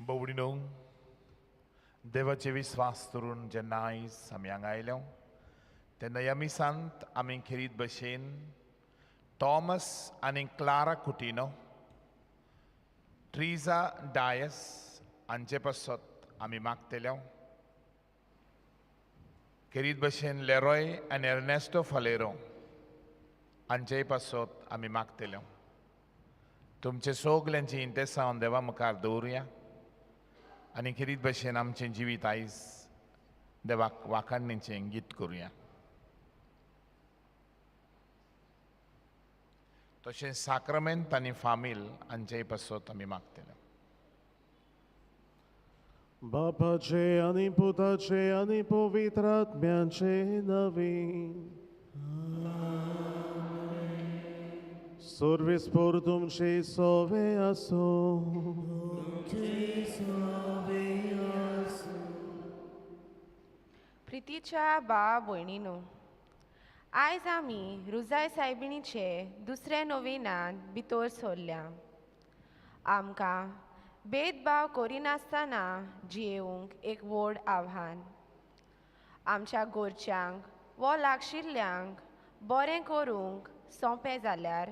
बवडीनो देवाचे विश्वास करून जेन्ना आयज आमी हांगा आयल्या तेन्ना ह्या मिसांत आमी खेरीत भशेन थॉमस आनी क्लारा कुटिनो, ट्रिजा डायस हांचे पासत आमी मागतले. खेरीत भशेन लेरॉय आनी एर्नेस्टो फालेरो हांचेय पासत आमी मागतले. तुमचे सगल्यांची इंटेसांव देवा मुखार दवरुया आनी खेरीत भशेन आमचें जिवीत आयज देवाक वाखाणणेचें गीत करुया. तशेंच साक्रमेंत आनी फामील हांचेय पासत आमी मागतले. बापाचे आनी पुताचे आनी पवित्र आत्म्याचे नवे सर्वेस्पर तुमचे सोवे आसो. प्रितीच्या भाव भयणीनो, आयज आमी रुजाय सायबिणीचे दुसरे नोवेनांत भितर सरल्या. आमकां भेदभाव करिनासतना जियेवंक एक व्हड आव्हान. आमच्या घरच्यांक वा लागशिल्ल्यांक बरें करूंक सोंपें जाल्यार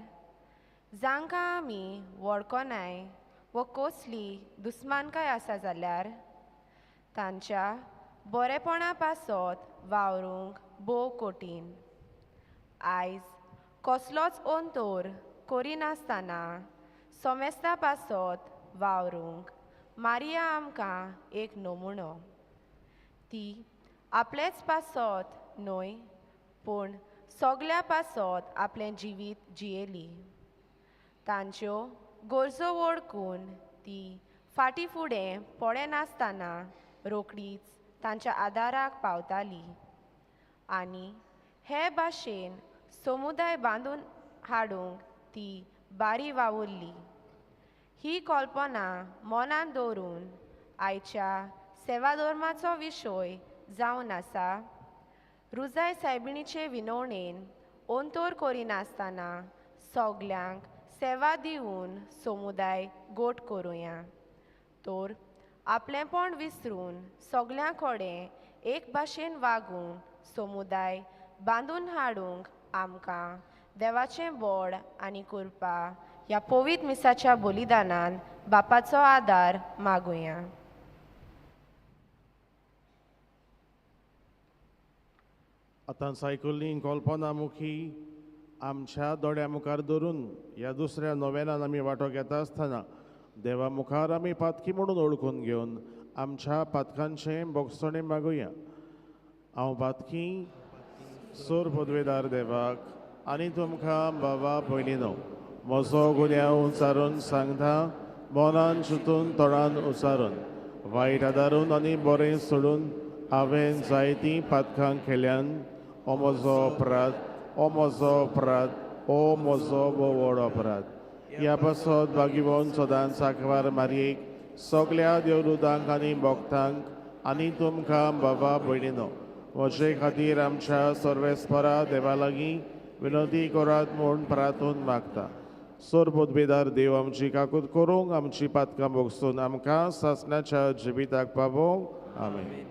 जांकां आमी वळखनाय वा कसली दुस्मानकाय आसा जाल्यार तांच्या बरेपणा पासत वावरूंक भोव कठीण. आयज कसलोच अंतोर करिनासतना सोमेस्ता पासत वावरूंक मारिया आमकां एक नमुनो. ती आपलेच पासत न्हय पूण सगल्या पासत आपलें जिवीत जियेली. तांच्यो गरजो वळखून ती फाटीं फुडें पडे नासतना रोखडीच तांच्या आदाराक पावताली आनी हे भाशेन समुदाय बांदून हाडूंक ती बारी वावुरली. ही कल्पना मनांत दवरून आयच्या सेवा धर्माचो विशय जावन आसा रुजाय सायबिणीचे विनवणेन अंतोर करिनासतना सगल्यांक सेवा दिवन समुदाय गोट करुया. तर आपलेंपण विसरून सगल्यां कडेन एक भाशेन वागून समुदाय बांदून हाडूंक आमकां देवाचें बळ आनी कृपा ह्या पवित्र मिसाच्या बलिदानान बापाचो आदार मागुया. आतां सायकलीं कल्पना मुखी आमच्या दोळ्या मुखार धरून ह्या दुसऱ्या नोवेनान आमी वांटो घेता आसतना देवा मुखार आमी पातकी म्हणून ओळखून घेवन आमच्या पातकांचें बोगसणें मागुया. हांव पातकी सोर पदवेदार देवाक आनी तुमकां बाबा भयणीनो म्हजो गुन्यांव उचारून सांगता, मोनान चिंतून तोंडान उचारून वायट आदारून आनी बरें सोडून हांवें जायतीं पातकां केल्यान हो म्हजो अपराध, हो म्हजो अपराध, हो म्हजो व्हड अपराध. ह्या पासत भागिवोन सदांच सांकवार मारयेक सगल्या देवदूतांक आनी भक्तांक आनी तुमकां बाबा भयणीनो म्हजे खातीर आमच्या सर्वेस्परा देवा लागीं विनंती करात म्हूण प्रार्थून मागता. सोर पदवेदार देव आमची काकूट करूंक आमची पातकां भोगसून आमकां सासणाच्या जिविताक पावोवंक. आमेन.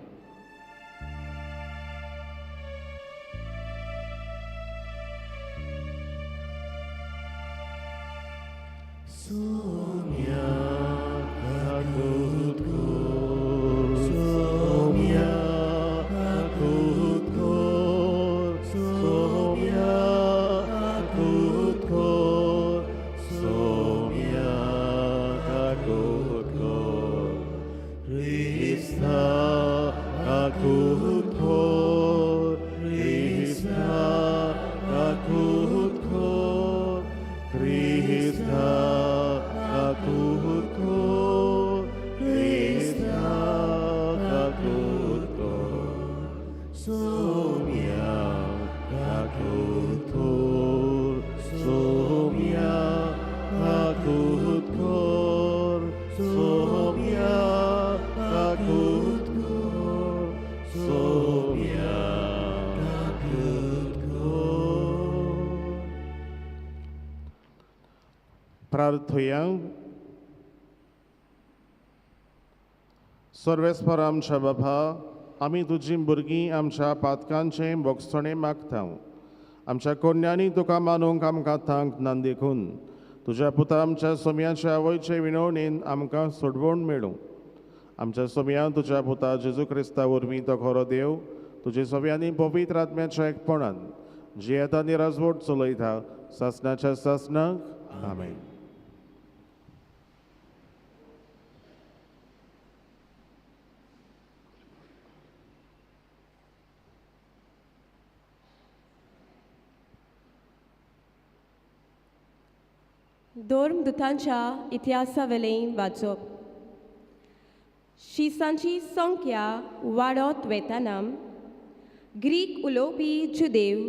प्रार्थुया. सर्वेस्पर आमच्या बाबा, आमी तुजी भुरगीं आमच्या पातकांचें बोगसणें मागता. आमच्या कोन्यांनी तुका मानूंक आमकां थांक देखून तुज्या पुता आमच्या सोम्याच्या आवयचे विणवणेन आमकां सोडवण मेळूं. आमच्या सोम्या तुज्या पुता जेजू क्रिस्ता वरवीं तो खरो देव तुजे सोम्यांनी पवित्र आत्म्याच्या एकपणान जियेता आनी राजवट चलयता सासणाच्या सासणाक. आमेन. धर्मदुतांच्या इतिहासावेलें वाचप. शिसांची संख्या वाडत वेताना ग्रीक उलोवपी जुदेव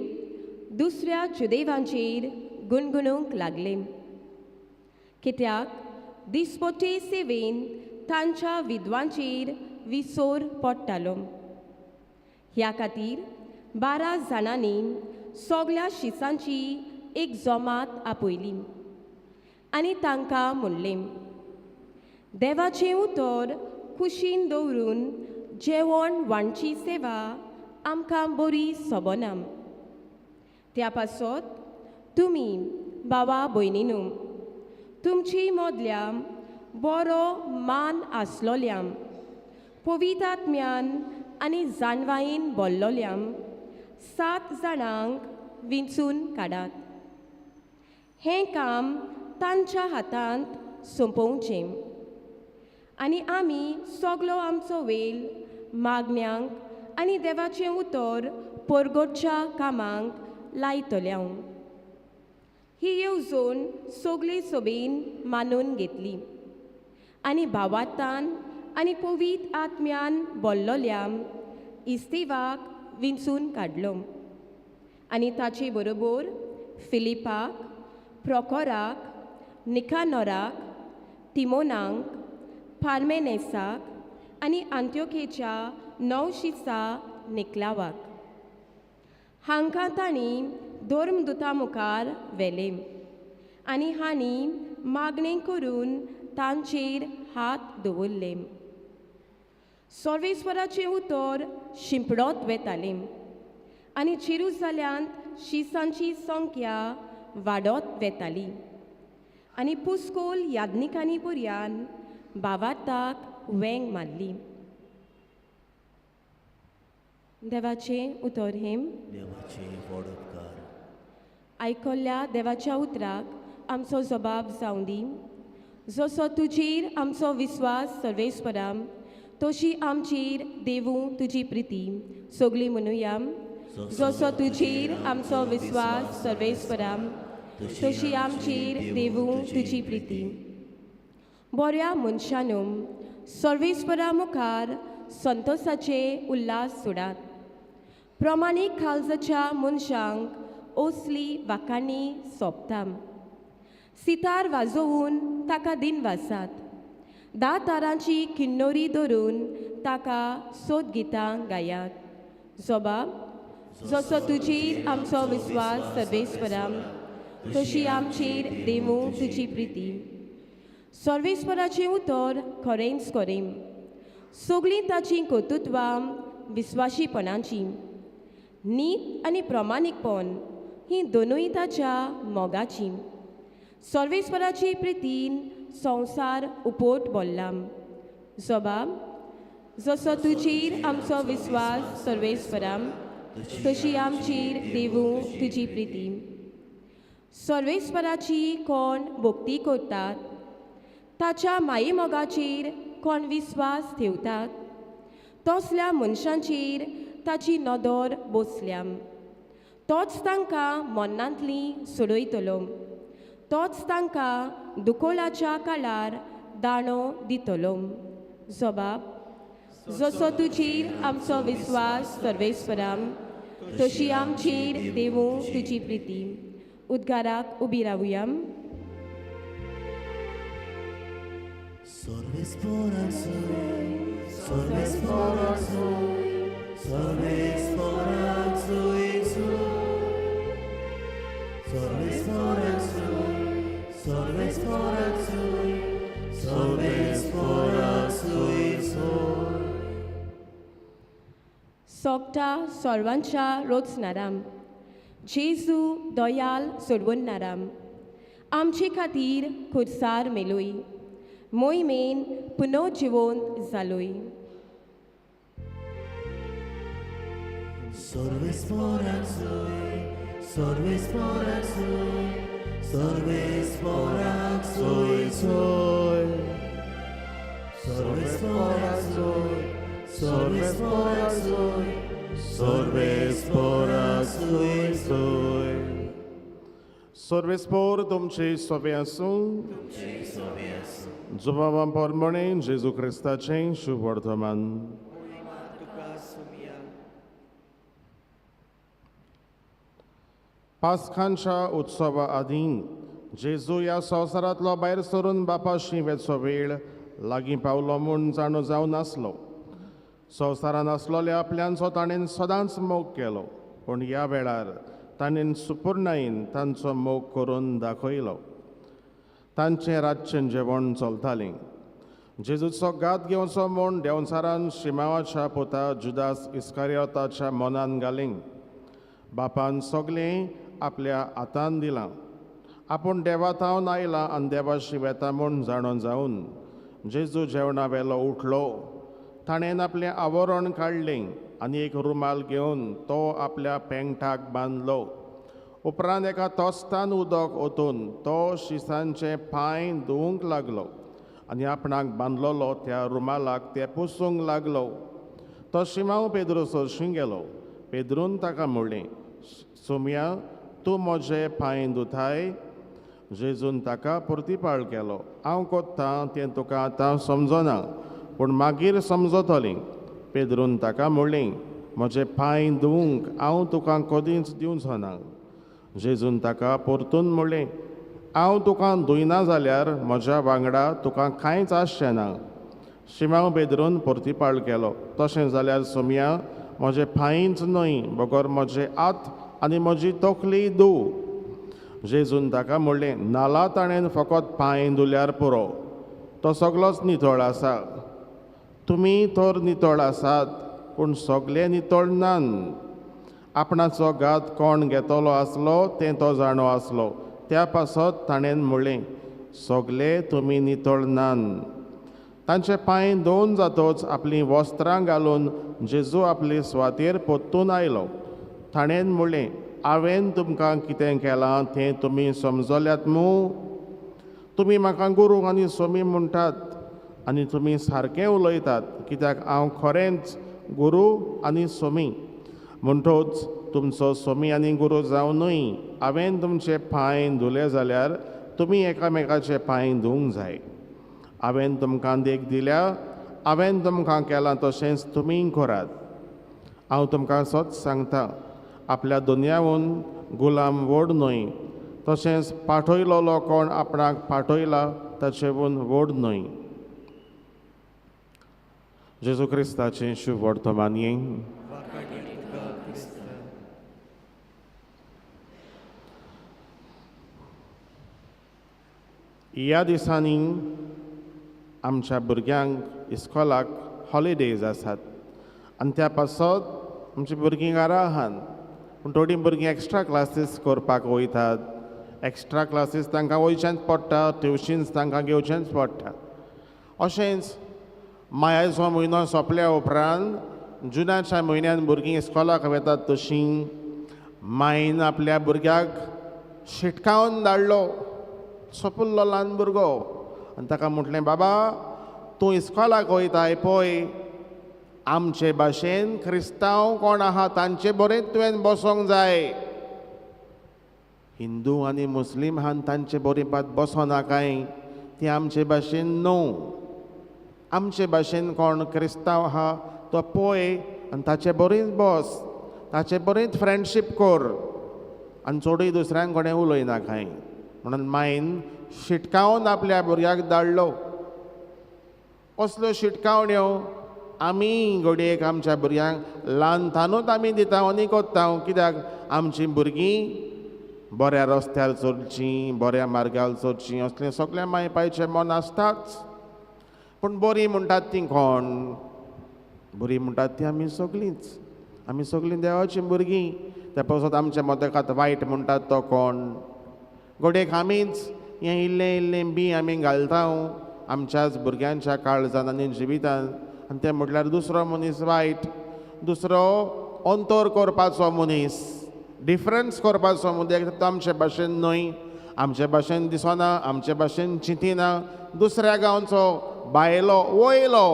दुसऱ्या जुदेवांचेर गुणगुणूंक लागले, कित्याक दिसपट्टे सेवेन तांच्या विद्वांचेर विसोर पडटालो. ह्या खातीर 12 जाणांनी सगळ्या शिसांची एक जमात आपयली आनी तांकां म्हणलें, देवाचें उतर कुशीन दवरून जेवण वांटची सेवा आमकां बरी सोबना. त्या पासत तुमी भावा भयणीनो तुमची मदल्या बरो मान आसलोल्या पवित्र आत्म्यान आनी जानवायेन भरलोल्या 7 जाणांक विंचून काडात. हें काम तांच्या हातांत सोंपोवचें आनी आमी सगळो आमचो वेळ मागण्यांक आनी देवाचें उतर परगटच्या कामांक लायतल्या. ही येवजण सगळे सभेन मानून घेतली आनी भावार्थान आनी पवित्र आत्म्यान भरलोल्या इस्तेवाक विंचून काडलो आनी ताचे बरोबर फिलिपाक, प्रोकोराक, निकानोराक, तिमोनांक, पार्मेनेसाक आनी आंत्योकेच्या 9 शिसा निकलावाक. हांकां तांणी धर्मदुता मुखार व्हेले आनी हांणी मागणें करून तांचेर हात दवरले. सर्वेस्वराचें उतर शिंपडत वेतालें आनी जेरुसलेमांत शिसांची संख्या वाडत वेताली आनी पुस्कोल याज्ञिकांनी पर्यान भावार्थाक वेंग मारली. देवाचें उतर हेम. देवाचे व्हड उपकार. आयकल्ल्या देवाच्या उतराक आमचो जबाब जावं दी. जसो तुजेर आमचो विस्वास सर्वेस्परा तशी आमचेर देवूं तुजी प्रिती सगळी म्हणुया. जसो तुजेर आमचो विस्वास सर्वेस्परा तशी आमचेर देवूं तुजी प्रिती. बऱ्या मनशानो सर्वेस्परा मुखार संतोसाचे उल्हास सोडात. प्रमाणीक काळजाच्या मनशांक असली वाखाणी सोबता. सितार वाजोवन ताका दिनवासात. 10 तारांची किन्नोरी धरून ताका सोद गितां गायात. जबाब. जसो तुजेर आमचो विस्वास सर्वेस्परा तशी आमचेर देवूं तुजी प्रिती. सर्वेस्पराचें उतर खरेंच खरें. सगळीं ताची कर्तुत्वां विस्वाशीपणाची. नीत आनी प्रमाणीकपण ही दोनूय ताच्या मोगाची. सर्वेस्पराची प्रितीन संवसार उपोट बोल्लाम. जबाब: जसो तुजीर आमचो विस्वास सर्वेस्पराम, तशी आमचीर देवू तुजी प्रिती. सर्वेस्पराची कोण भक्ती करतात, ताच्या माये मोगाचेर कोण विस्वास ठेवतात, तसल्या मनशांचेर ताची नदर बसल्याम. तोच तांकां मन्नांतली सोडयतलो, तोच तांकां दुकोलाच्या काळार दाणो दितलो. जबाब: जसो तुजीर आमचो विस्वास सर्वेस्पराम, तशी आमचेर देवू तुजी प्रिती. उद्गाराक उबी रावुया. Sorves por azul, sorves por azul, sorves por azul, sorves por azul, sorves por azul, sorves por azul. सोगटा सर्वांच्या रोचणाराम, जेजू दयाल सोडवणाराम, आमचे खातीर खुर्सार मेलोय, मोहिमेन पुनर्जिवंत जालोय. Sorves por azul, sorves por azul, sorves por azul, sorves por azul, sorves por azul, sorves por azul. Sorvespor तुमचे सोबे आसूं. जुबाबां पोरमणे जेजू क्रिस्ताचें शुभ वर्तमान. पास्खांच्या उत्सवा आदीं जेजू ह्या संवसारांतलो भायर सरून बापाशी वेचो वेळ लागीं पावलो म्हूण जाणो जावन आसलो. संवसारान आसलोल्या आपल्यांचो ताणें सदांच मोग केलो, पूण ह्या वेळार ताणें सुपूर्णायेन तांचो मोग करून दाखयलो. तांचें रातचें जेवण चलतालें. जेजूचो गात घेवचो म्हूण देंवचारान शिमावाच्या पुता जुदास इस्कारियोताच्या मनान घालें. बापान सगलें आपल्या हातान दिलां. आपूण देवातावन आयला आनी देवाशी वेता म्हूण जाणो जावन जेजू जेवणा वेलो उठलो. ताणें आपलें आवरण काडलें आनी एक रुमाल घेवन तो आपल्या पेंगटाक बांदलो. उपरांत एका तोस्तान उदक ओतून तो शिसांचे पांय धुवंक लागलो आनी आपणाक बांदलोलो त्या रुमालाक ते पुसूंक लागलो. तो शिमाव पेद्रू सोरशीं गेलो. पेद्रून ताका म्हणलें, सुमया, तूं म्हजे पांय धुताय? जेजून ताका परतीपाळ केलो, हांव कोत्तां तें तुका आतां समजना, पूण मागीर समजतलें. पेद्रून ताका म्हणलें, म्हजे पांय धुवंक हांव तुका कदींच दिवचो ना. जेजून ताका परतून म्हणलें, हांव तुका धुयना जाल्यार म्हज्या वांगडा तुका कांयच आसचें ना. शिमाव पेद्रून परतीपाळ केलो, तशें जाल्यार सुमया, म्हजे पांयच न्हय, बगर म्हजे हात आनी म्हजी तकली धुव. जेजून ताका म्हणलें, नाला ताणें फकत पांय धुल्यार पुरो, तो सगलोच नितळ आसा. तुमी तर नितळ आसात, पूण सगले नितळ नात. आपणाचो गात कोण घेतलो आसलो तें तो जाणो आसलो. त्या पासत ताणें म्हणलें, सगले तुमी नितळ नात. तांचे पांय धुवन जातच आपलीं वस्त्रां घालून जेजू आपली स्वातेर पोत्तून आयलो. ताणें म्हणलें, हांवें तुमकां कितें केलां तें तुमी समजल्यात मूं? तुमी म्हाका गुरू आनी सोमी म्हणटात आनी तुमी सारकें उलयतात, कित्याक हांव खरेंच गुरू आनी सोमी. म्हणटच तुमचो सोमी आनी गुरू जावनूय हांवें तुमचे पांय धुले जाल्यार तुमी एकामेकाचे पांय धुवंक जाय. हांवें तुमकां देख दिल्या, हांवें तुमकां केलां तशेंच तुमीय करात. हांव तुमकां सच सांगतां, आपल्या दुनयावून गुलाम व्हड न्हय, तशेंच पाठयलोलो कोण आपणाक पाठयला ताचेवून व्हड न्हय. जेजू क्रिस्ताचें शुभ वर्तमान यें. ह्या दिसांनी आमच्या भुरग्यांक इस्कॉलाक हॉलिडेज आसात आनी त्या पासत आमची भुरगीं घरा आहात. पूण थोडीं भुरगीं एक्स्ट्रा क्लासीस करपाक वयतात, एक्स्ट्रा क्लासीस तांकां वयचेंच पडटा, ट्युशन्स तांकां घेवचेंच पडटा. अशेंच मायाचो म्हयनो सोंपल्या उपरांत जुनाच्या म्हयन्यान भुरगीं इस्कॉलाक वेतात तशीं मायन आपल्या भुरग्याक शिटकावन धाडलो, सोंपुल्लो ल्हान भुरगो, आनी ताका म्हटलें, बाबा तूं इस्कॉलाक वयताय पळय, आमचे भाशेन क्रिस्तांव कोण आहा तांचे बरेंच तुवें बसोंक जाय. हिंदू आनी मुस्लीम हान तांचे बरोबर बसोना काय, ती आमचे भाशेन न्हू. आमचे भाशेन कोण क्रिस्तांव आहा तो पळय आनी ताचे बरेंच बस, ताचे बरेंच फ्रेंडशीप कर आनी चोडूय दुसऱ्यांक कोणें उलयना काय. म्हणून मायन शिटकावन आपल्या भुरग्याक धाडलो. असल्यो शिटकावण्यो आमी घडयेक आमच्या भुरग्यांक ल्हानथानूच आमी दिता आनी कोत्ता. कित्याक आमचीं भुरगीं बऱ्या रस्त्यार चलचीं, बऱ्या मार्गार चलचीं असलें सगळें माय पायचें मन आसताच. पूण बरीं म्हणटात तीं कोण? बरीं म्हणटात तीं आमी सगळींच. आमी सगळीं देवाचीं भुरगीं. त्या पासत आमच्या मदकांत वायट म्हणटात तो कोण? घडयेक आमीच हें इल्लें इल्लें बी आमी घालता आमच्याच भुरग्यांच्या काळजान आनी जिवितान, आनी तें म्हटल्यार दुसरो मनीस वायट, दुसरो अंतर करपाचो मनीस, डिफरन्स करपाचो मनीस. तो आमचे भाशेन न्हय, आमचे भाशेन दिसना, आमचे भाशेन चिंतिना. दुसऱ्या गांवचो बायलो वयलो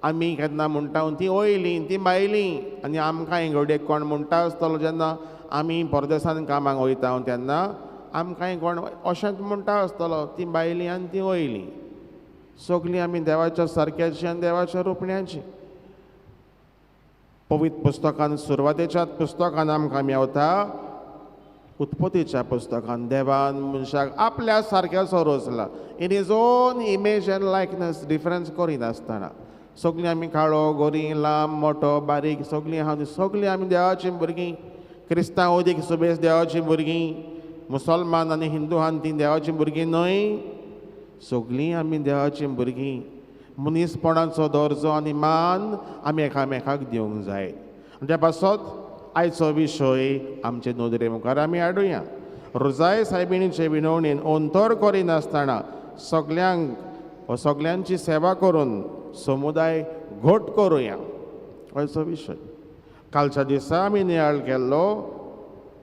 आमी केन्ना म्हणटा ती वयलीं, ती बायलीं, आनी आमकांय घडयेक कोण म्हणटा आसतलो जेन्ना आमी परदेसान कामाक वयता तेन्ना आमकांय कोण अशेंच म्हणटा आसतलो, ती बायलीं आनी ती वयलीं. सगलीं आमी देवाच्या सारक्याची आनी देवाच्या रुपण्याची. पवित्र पुस्तकान सुरवातेच्याच पुस्तकान आमकां मेवता, उत्पत्तीच्या पुस्तकान देवान मनशाक आपल्या सारक्याचो रचला, in his own image and likeness, difference करिनासतना. सगलीं आमी काळो गोरी, लांब मोठो बारीक सगलीं आहा, सगलीं आमी देवाचीं भुरगीं. क्रिस्तांव अदीक सुबेज देवाचीं भुरगीं, मुसलमान आनी हिंदू आहा तीं देवाचीं भुरगीं न्हय, सगलीं आमी देवाचीं भुरगीं. मनीसपणाचो दर्जो आनी मान आमी एकामेकाक दिवंक जाय. त्या पासत आयचो विशय आमचे नदरे मुखार आमी हाडुया. रोजाय सायबिणीचे विनवणेन अंतर करिनासतना सगल्यांची सेवा करून समुदाय घट करुया, आयचो विशय. कालच्या दिसा आमी नियाळ केल्लो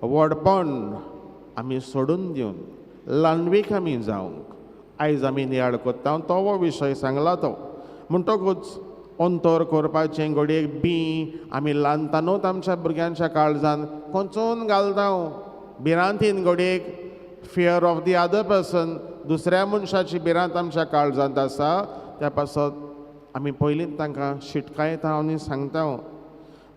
व्हडपण आमी सोडून दिवन ल्हानवीक आमी जावंक आयज आमी नियाळ कोत्ता तो हो विशय सांगला तो. म्हणटकूच अंतर करपाचें घडयेक बी आमी ल्हानतानूच आमच्या भुरग्यांच्या काळजान कोंचून घालता. भिरांतीन घडयेक fear of the other person, दुसऱ्या मनशाची भिरांत आमच्या काळजांत आसा. त्या पासत आमी पयलींच तांकां शिटकायता आनी सांगता.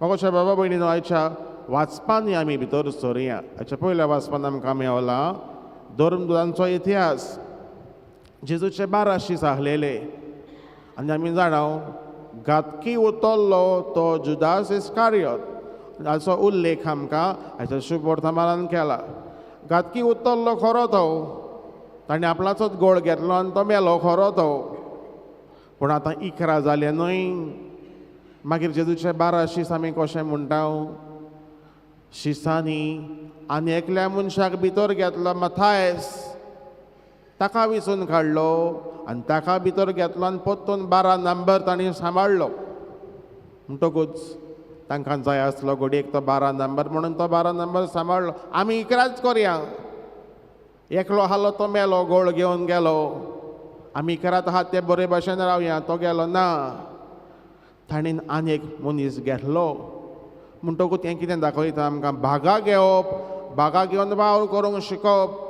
म्हाका बाबा भयणीनो, आयच्या वाचपांनी आमी भितर सरुया. हाच्या पयल्या वाचपान आमकां मेवला धर्मदुतांचो इतिहास. जेजूचे 12 शीस आहलेले आनी आमी जाणाव घातकी उतरलो तो जुदास इस्कारियोत हाचो उल्लेख आमकां हाच्या शुभ वर्तमानान केला. घातकी उतरलो खरो तो, ताणें आपणाचोच गोळ घेतलो आनी तो मेलो खरो तो. पूण आतां 11 जाले न्हय. मागीर जेजूचे 12 शीस आमी कशें म्हणटा, शिसांनी आनी एकल्या मनशाक भितर घेतलो मथायस, ताका विचून काडलो आनी ताका भितर घेतलो आनी परतून 12 नंबर ताणें सांबाळलो. म्हणटकूच तांकां जाय आसलो घडयेक तो 12 नंबर, म्हणून तो 12 नंबर सांबाळलो. आमी 11च करया. एकलो आसलो तो मेलो, गोळ घेवन गेलो. आमी 11 आहात ते बरे भाशेन रावया. तो गेलो ना, ताणें आनी एक मनीस घेतलो. म्हणटकूच हें कितें दाखयता आमकां, भागा घेवप, भागा घेवन वावर करूंक शिकप.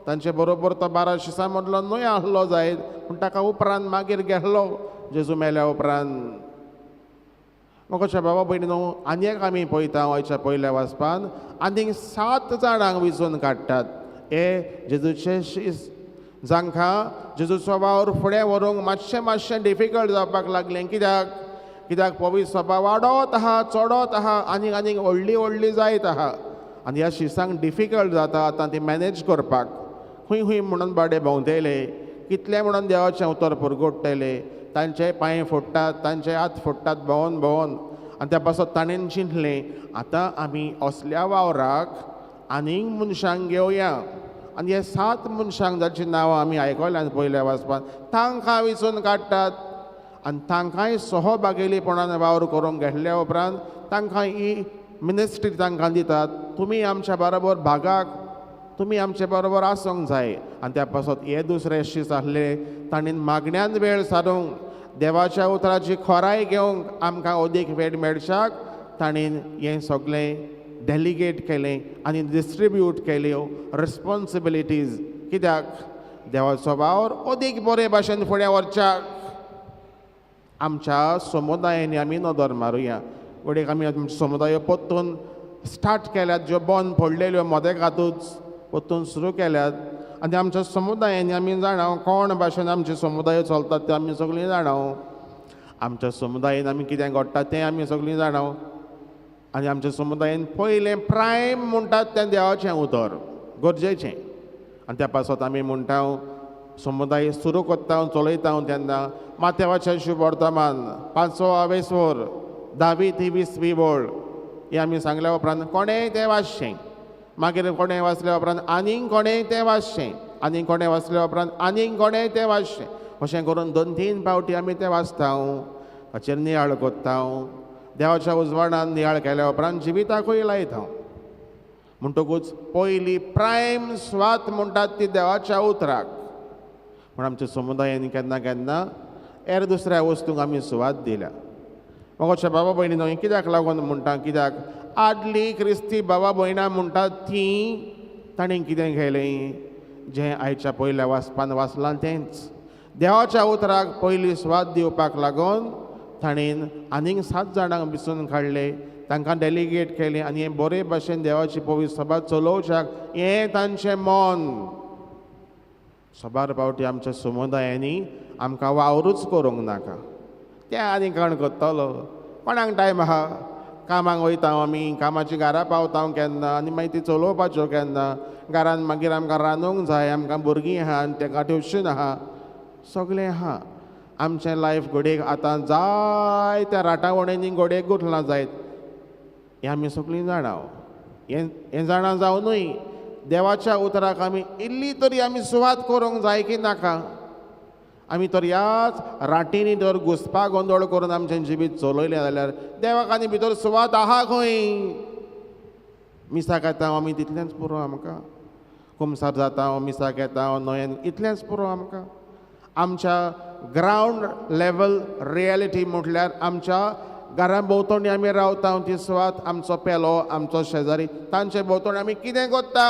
तांचे बरोबर तो 12 शिसां मदलो न्हय आसलो जायत, पूण ताका उपरांत मागीर गेल्लो जेजू मेल्या उपरांत. म्हाका बाबा भयणीनो, आनी एक आमी पळयता आयच्या पयल्या वाचपान, आनीक 7 जाणांक विचून काडटात. हे जेजूचे शीस जांकां जेजूचो वावर फुडें व्हरूंक मातशें डिफिकल्ट जावपाक लागलें. कित्याक पवित्र सभा वाडत आहा, चडत आहा, आनीक व्हडली जायत आहा. आनी ह्या शिसांक डिफिकल्ट जाता आतां ती मॅनेज करपाक. खूंय म्हणून बाडे भोंवतले, कितले म्हणून देवाचें उतर पुरगोडटले, तांचे पांय फोडटात, तांचे हात फोडटात भोंवन. आनी त्या पासत ताणें चिंतलें, आतां आमी असल्या वावराक आनीक मनशांक घेवया. आनी हे 7 मनशांक जाची नांवां आमी आयकल्यात पयल्या वाचपान तांकां वेंचून काडटात आनी तांकांय सहभागिलीपणान वावर करूंक घेतल्या उपरांत तांकां ही मिनिस्ट्री तांकां दितात. तुमी आमच्या बरोबर भागाक तुमी आमचे बरोबर आसूंक जाय. आनी त्या पासत हे दुसरे शीस आसले तांणीन मागण्यांत वेळ सारूंक देवाच्या उतराची खोराय घेवंक आमकां अदीक वेळ मेळच्याक तांणीन हें सगळें डेलिगेट केलें आनी डिस्ट्रिब्यूट केल्यो रिस्पॉन्सिबिलिटीज. कित्याक देवाचो वावर अदीक बरे भाशेन फुडें व्हरच्याक आमच्या समुदायांनी आमी नदर मारुया. घडयेक आमी आमचे समुदाय परतून स्टार्ट केल्यात, ज्यो बंद पडलेल्यो मोदेकातूच परतून सुरू केल्यात. आनी आमच्या समुदायांनी आमी जाणाव कोण भाशेन आमचे समुदाय चलतात ते आमी सगळीं जाणाव. आमच्या समुदायान आमी कितें घडटा तें आमी सगळीं जाणाव. आनी आमच्या समुदायान पयलें प्रायम म्हणटात तें देवाचें उतर गरजेचें. आनी त्या पासत आमी म्हणटा समुदाय सुरू करता चलयता तेन्ना माथेवाचें शुभ वर्तमान 5वा वेसवर 10वी ती 20वी वळ हें आमी सांगल्या उपरांत कोणेंय तें वाचचें. मागीर कोणें वाचल्या उपरांत आनीक कोणेंय तें वाचचें. आनीक कोणें वाचल्या उपरांत आनीक कोणेंय तें वाचचें. अशें करून 2-3 फावटी आमी तें वाचता. हाचेर नियाळ कोत्ता. देवाच्या उजवाडान नियाळ केल्या उपरांत जिविताकूय लायता. म्हणटकूच पयली प्रायम स्वात म्हणटात ती देवाच्या उतराक. पूण आमच्या समुदायान केन्ना केन्ना हेर दुसऱ्या वस्तूंक आमी सुवात दिल्या. मोगाच्या बाबा भयणीनो हें कित्याक लागून म्हणटा? कित्याक आदली क्रिस्ती बाबा भयणां म्हणटात तीं ताणें कितें केलें जें आयच्या पयल्या वाचपान वाचलां तेंच. देवाच्या उतराक पयली स्वात दिवपाक लागून ताणेन आनीक 7 जाणांक बिसून काडले, तांकां डेलिगेट केलें आनी हें बरे भाशेन देवाची पवित्र सभा चलोवच्याक हें तांचें मन. सबार फावटी आमच्या समुदायांनी आमकां वावरूच करूंक नाका. तें आनी कोण करतलो? कोणाक टायम आहा? कामाक वयता आमी, कामाची घरा पावता केन्ना आनी मागीर ती चलोवपाच्यो केन्ना. घरान मागीर आमकां रांदूंक जाय, आमकां भुरगीं आहा आनी ताका ट्युशन आहा, सगळें आहा. आमचें लायफ घडयेक आतां जायत्या राटावणींनी घडयेक गुठलां जायत हें आमी सगळीं जाणाव. हें जाणा जावनूय देवाच्या उतराक आमी इल्ली तरी आमी सुवात करूंक जाय की नाका? आमी तर ह्याच राटींनी जर घुसपा गोंदळ करून आमचें जिवीत चलयलें जाल्यार देवाक आनी भितर सुवात आहा खंय? मिसाक येता आमी तितलेंच पुरो आमकां. कुमसार जाता मिसाक येता न्हंयेन इतलेंच पुरो आमकां. आमच्या ग्रावंड लेवल रियलिटी म्हटल्यार आमच्या घरा भोंवतणी आमी रावता ती सुवात आमचो पेलो आमचो शेजारी तांचे भोंवतणी आमी कितें करता?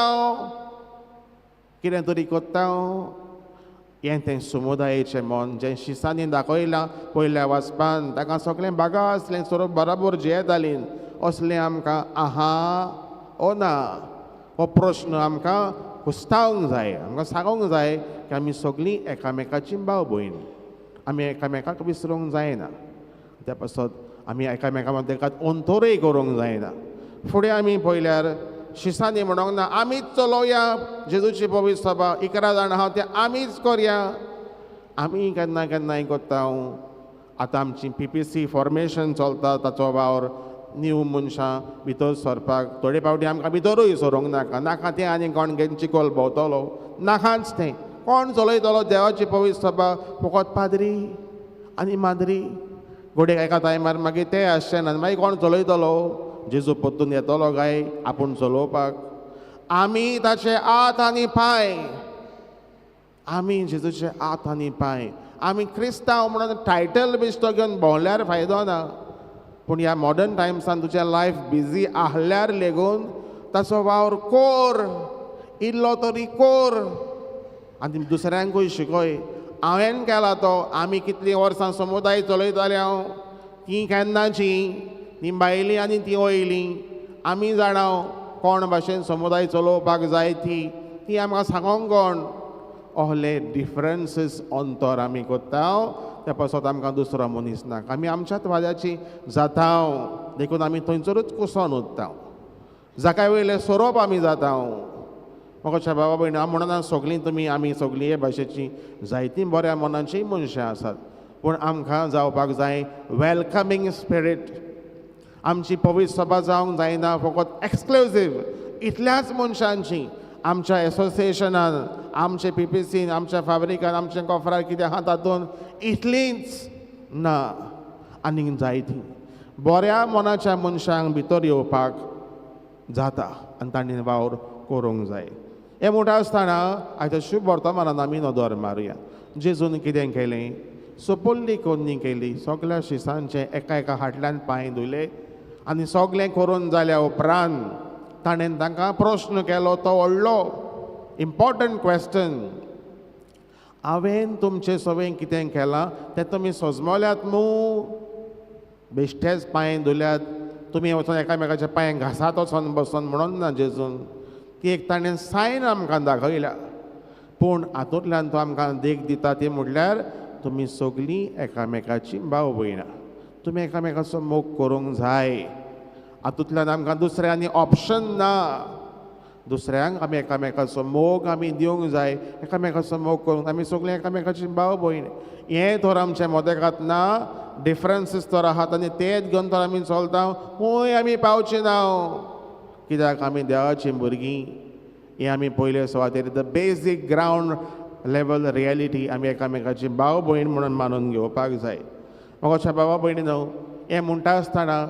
कितें तरी करता. हें तें समुदायाचें मन जें शिसांनी दाखयलां पयल्या वाचपान. ताका सगळें बागा आसलें सगळें बराबर जियेतालीं. असलें आमकां आहा ओ ना हो प्रश्न आमकां हुस्तावंक जाय. आमकां सांगूंक जाय की आमी सगळीं एकामेकाची भाव भयण. आमी एकामेकाक विसरूंक जायना. त्या पासत आमी एकामेका मदें अंतरूय करूंक जायना. फुडें आमी पयल्यार शिसांनी म्हणूंक ना आमीच चलोवया जेजूची पवित्र सभा 11 जाण आहा ते आमीच करया. आमी केन्ना केन्नाय करता. आतां आमची PPC फॉर्मेशन चलता ताचो वावर न्यू मनशां भितर सरपाक थोडे फावटी आमकां भितरूय सरूंक नाका. नाका तें आनी कोण घेवन चिकोल भोंवतलो नाकाच तें. कोण चलयतलो देवाची पवित्र सभा? फकत पाद्री आनी माद्री. घडयेक एका टायमार मागीर तें आसचें ना. मागीर कोण चलयतलो? जेजू परतून येतलो काय आपूण चलोवपाक? आमी ताचे हात आनी पांय. आमी जेजूचे हात आनी पांय. आमी क्रिस्तांव म्हणून टायटल बिश्तो घेवन भोंवल्यार फायदो ना. पूण ह्या मॉडर्न टायम्सान तुजें लायफ बिजी आहल्यार लेगून ताचो वावर कोर. इल्लो तरी कोर आनी दुसऱ्यांकूय शिकय. हांवें केला तो. आमी कितलीं वर्सां समुदाय चलयताले हांव तीं केन्नाची ती बायलीं आनी ती वयलीं. आमी जाणाव कोण भाशेन समुदाय चलोवपाक जाय ती आमकां सांगोंक कोण? ohले डिफरन्सीस अंतर आमी करता. त्या पासत आमकां दुसरो मनीस ना. आमी आमच्याच वाद्याची जाता देखून आमी थंयसरूच कुसोन उरता. जाका वयले सोरोप आमी जाता. म्हाका बाबा भयण हांव म्हणना सगळीं तुमी आमी सगळीं हे भाशेची जायतीं बऱ्या मनाचीं मनशां आसात. पूण आमकां जावपाक जाय वेलकमींग स्पिरीट. आमची पवित्र सभा जावंक जायना फकत एक्सक्लुसीव इतल्याच मनशांची. आमच्या एसोसिएशनान, आमचे PPCन, आमच्या फाब्रिकान, आमच्या कॉफरार कितें आहा तातूंत इतलींच ना, आनीक जायतीं बऱ्या मनाच्या मनशांक भितर येवपाक जाता आनी तांणी वावर करूंक जाय. हें म्हणटा आसतना आयच्या शुभ वर्तमानान आमी नदर मारुया. जेजून कितें केलें, सोपोल्ली कोन्नी केली, सगल्या शिसांचे एका एका हाटल्यान पांय धुले आनी सगलें करून जाल्या उपरांत ताणें तांकां प्रश्न केलो, तो व्हडलो इम्पॉर्टंट क्वेश्चन. हांवें तुमचे सवें कितें केलां तें तुमी सजमल्यात मूं? बेश्टेच पांय धुल्यात, तुमी वचून एकामेकाच्या पांयांक घासात वचोन बसून म्हणून ना जेजून. ती एक ताणें सायन आमकां दाखयल्या, पूण हातूंतल्यान तो आमकां देख दिता ती म्हणल्यार तुमी सगलीं एकामेकाची भाव भयणां, तुमी एकामेकाचो मोग करूंक जाय. हातूंतल्यान आमकां दुसरें आनी ऑप्शन ना. दुसऱ्यांक आमी एकामेकाचो मोग आमी दिवंक जाय, एकामेकाचो मोग करूंक आमी सगळीं एकामेकाची भाव भयण. हें तर आमचें मोदेकात ना, डिफरन्सीस तर आहात आनी तेच घेवन तर आमी चलता. हूंय आमी पावची ना, कित्याक आमी देवाचीं भुरगीं. हें आमी पयले सुवातेर the basic ground level reality आमी एकामेकाची भाव भयण म्हणून मानून घेवपाक जाय. म्हाका भावा भयणीनो, हें म्हणटा आसतना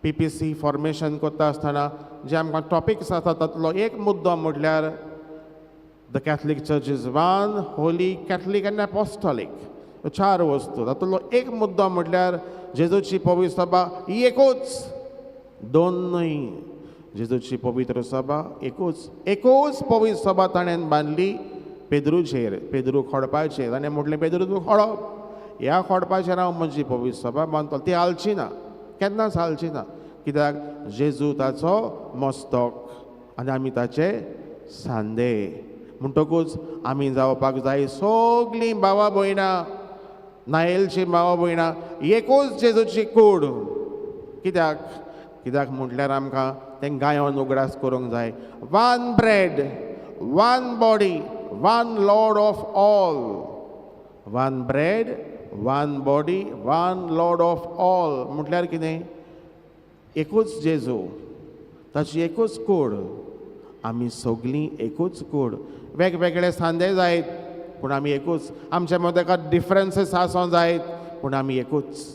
PPC फॉर्मेशन करता आसतना जे आमकां टॉपिक्स आसा तातूंतलो एक मुद्दो म्हटल्यार the Catholic church is one, Holy, Catholic आनी अपॉस्टॉलीक. 4 वस्तू. तातूंतलो एक मुद्दो म्हटल्यार जेजूची पवित्र सभा ही एकूच, 2 न्हय. जेजूची पवित्र सभा एकूच पवित्र सभा ताणें बांदली पेद्रूचेर, पेद्रू खोडपाचेर. ताणें म्हटलें पेद्रू तूं खोडप, ह्या खोडपाचेर हांव म्हजी पवित्र सभा बांदतलो. ती हालची ना, केन्नाच हालची ना, कित्याक जेजू ताचो मस्तक आनी आमी ताचे सांदे. म्हणटकूच आमी जावपाक जाय सगलीं भावां भयणां, नायलची भावां भयणां, एकूच जेजूची कूड. कित्याक म्हटल्यार आमकां तें गायोन उगडास करूंक जाय. One bread, one body, one Lord of all. One bread, one body, one Lord of all म्हटल्यार कितें? एकूच जेजू, ताची एकूच कूड, आमी सगलीं एकूच कूड. वेगवेगळे सांदे जायत पूण आमी एकूच. आमच्या मदें डिफरन्सीस आसूं जायत पूण आमी एकूच.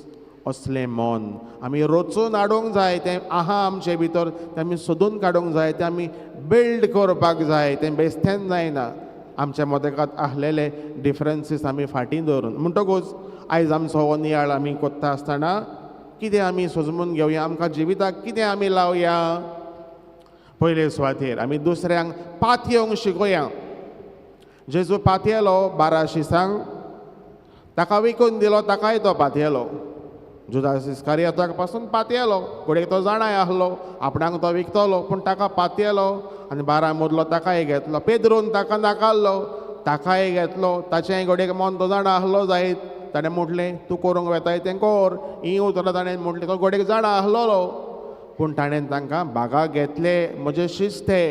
असलें मन आमी रचून हाडूंक जाय. तें आहा आमचे भितर, तें आमी सोदून काडूंक जाय, तें आमी बिल्ड करपाक जाय. तें बेश्टेंच जायना. आमच्या मदेकात आसलेले डिफरन्सीस आमी फाटीं दवरून. म्हणटकूच आयज आमचो हो नियाळ आमी कोत्ता आसतना कितें आमी सजमून घेवया, आमकां जिविताक कितें आमी लावया. पयले सुवातेर आमी दुसऱ्यांक पातयेवंक शिकोया. जेजू पातयेलो 12 शिसांक, ताका विकून दिलो, ताकाय तो पातयेलो. जुदास इस्कारियोताक पासून पातयेलो. घोडेक तो जाणाय आसलो, आपणाक तो विकतलो पूण ताका पातयेलो आनी 12 मदलो ताकाय घेतलो. पेद्रून ताका नाकारलो, ताकाय घेतलो. ताचेय घोडेक मन तो जाणा आसलो जायत. ताणें म्हटलें तूं करूंक वेताय तें कर. ही उतरां ताणें म्हटलें. तो घोडेक जाणा आसलोलो पूण ताणें तांकां बागाक घेतले. म्हजे शिस्ते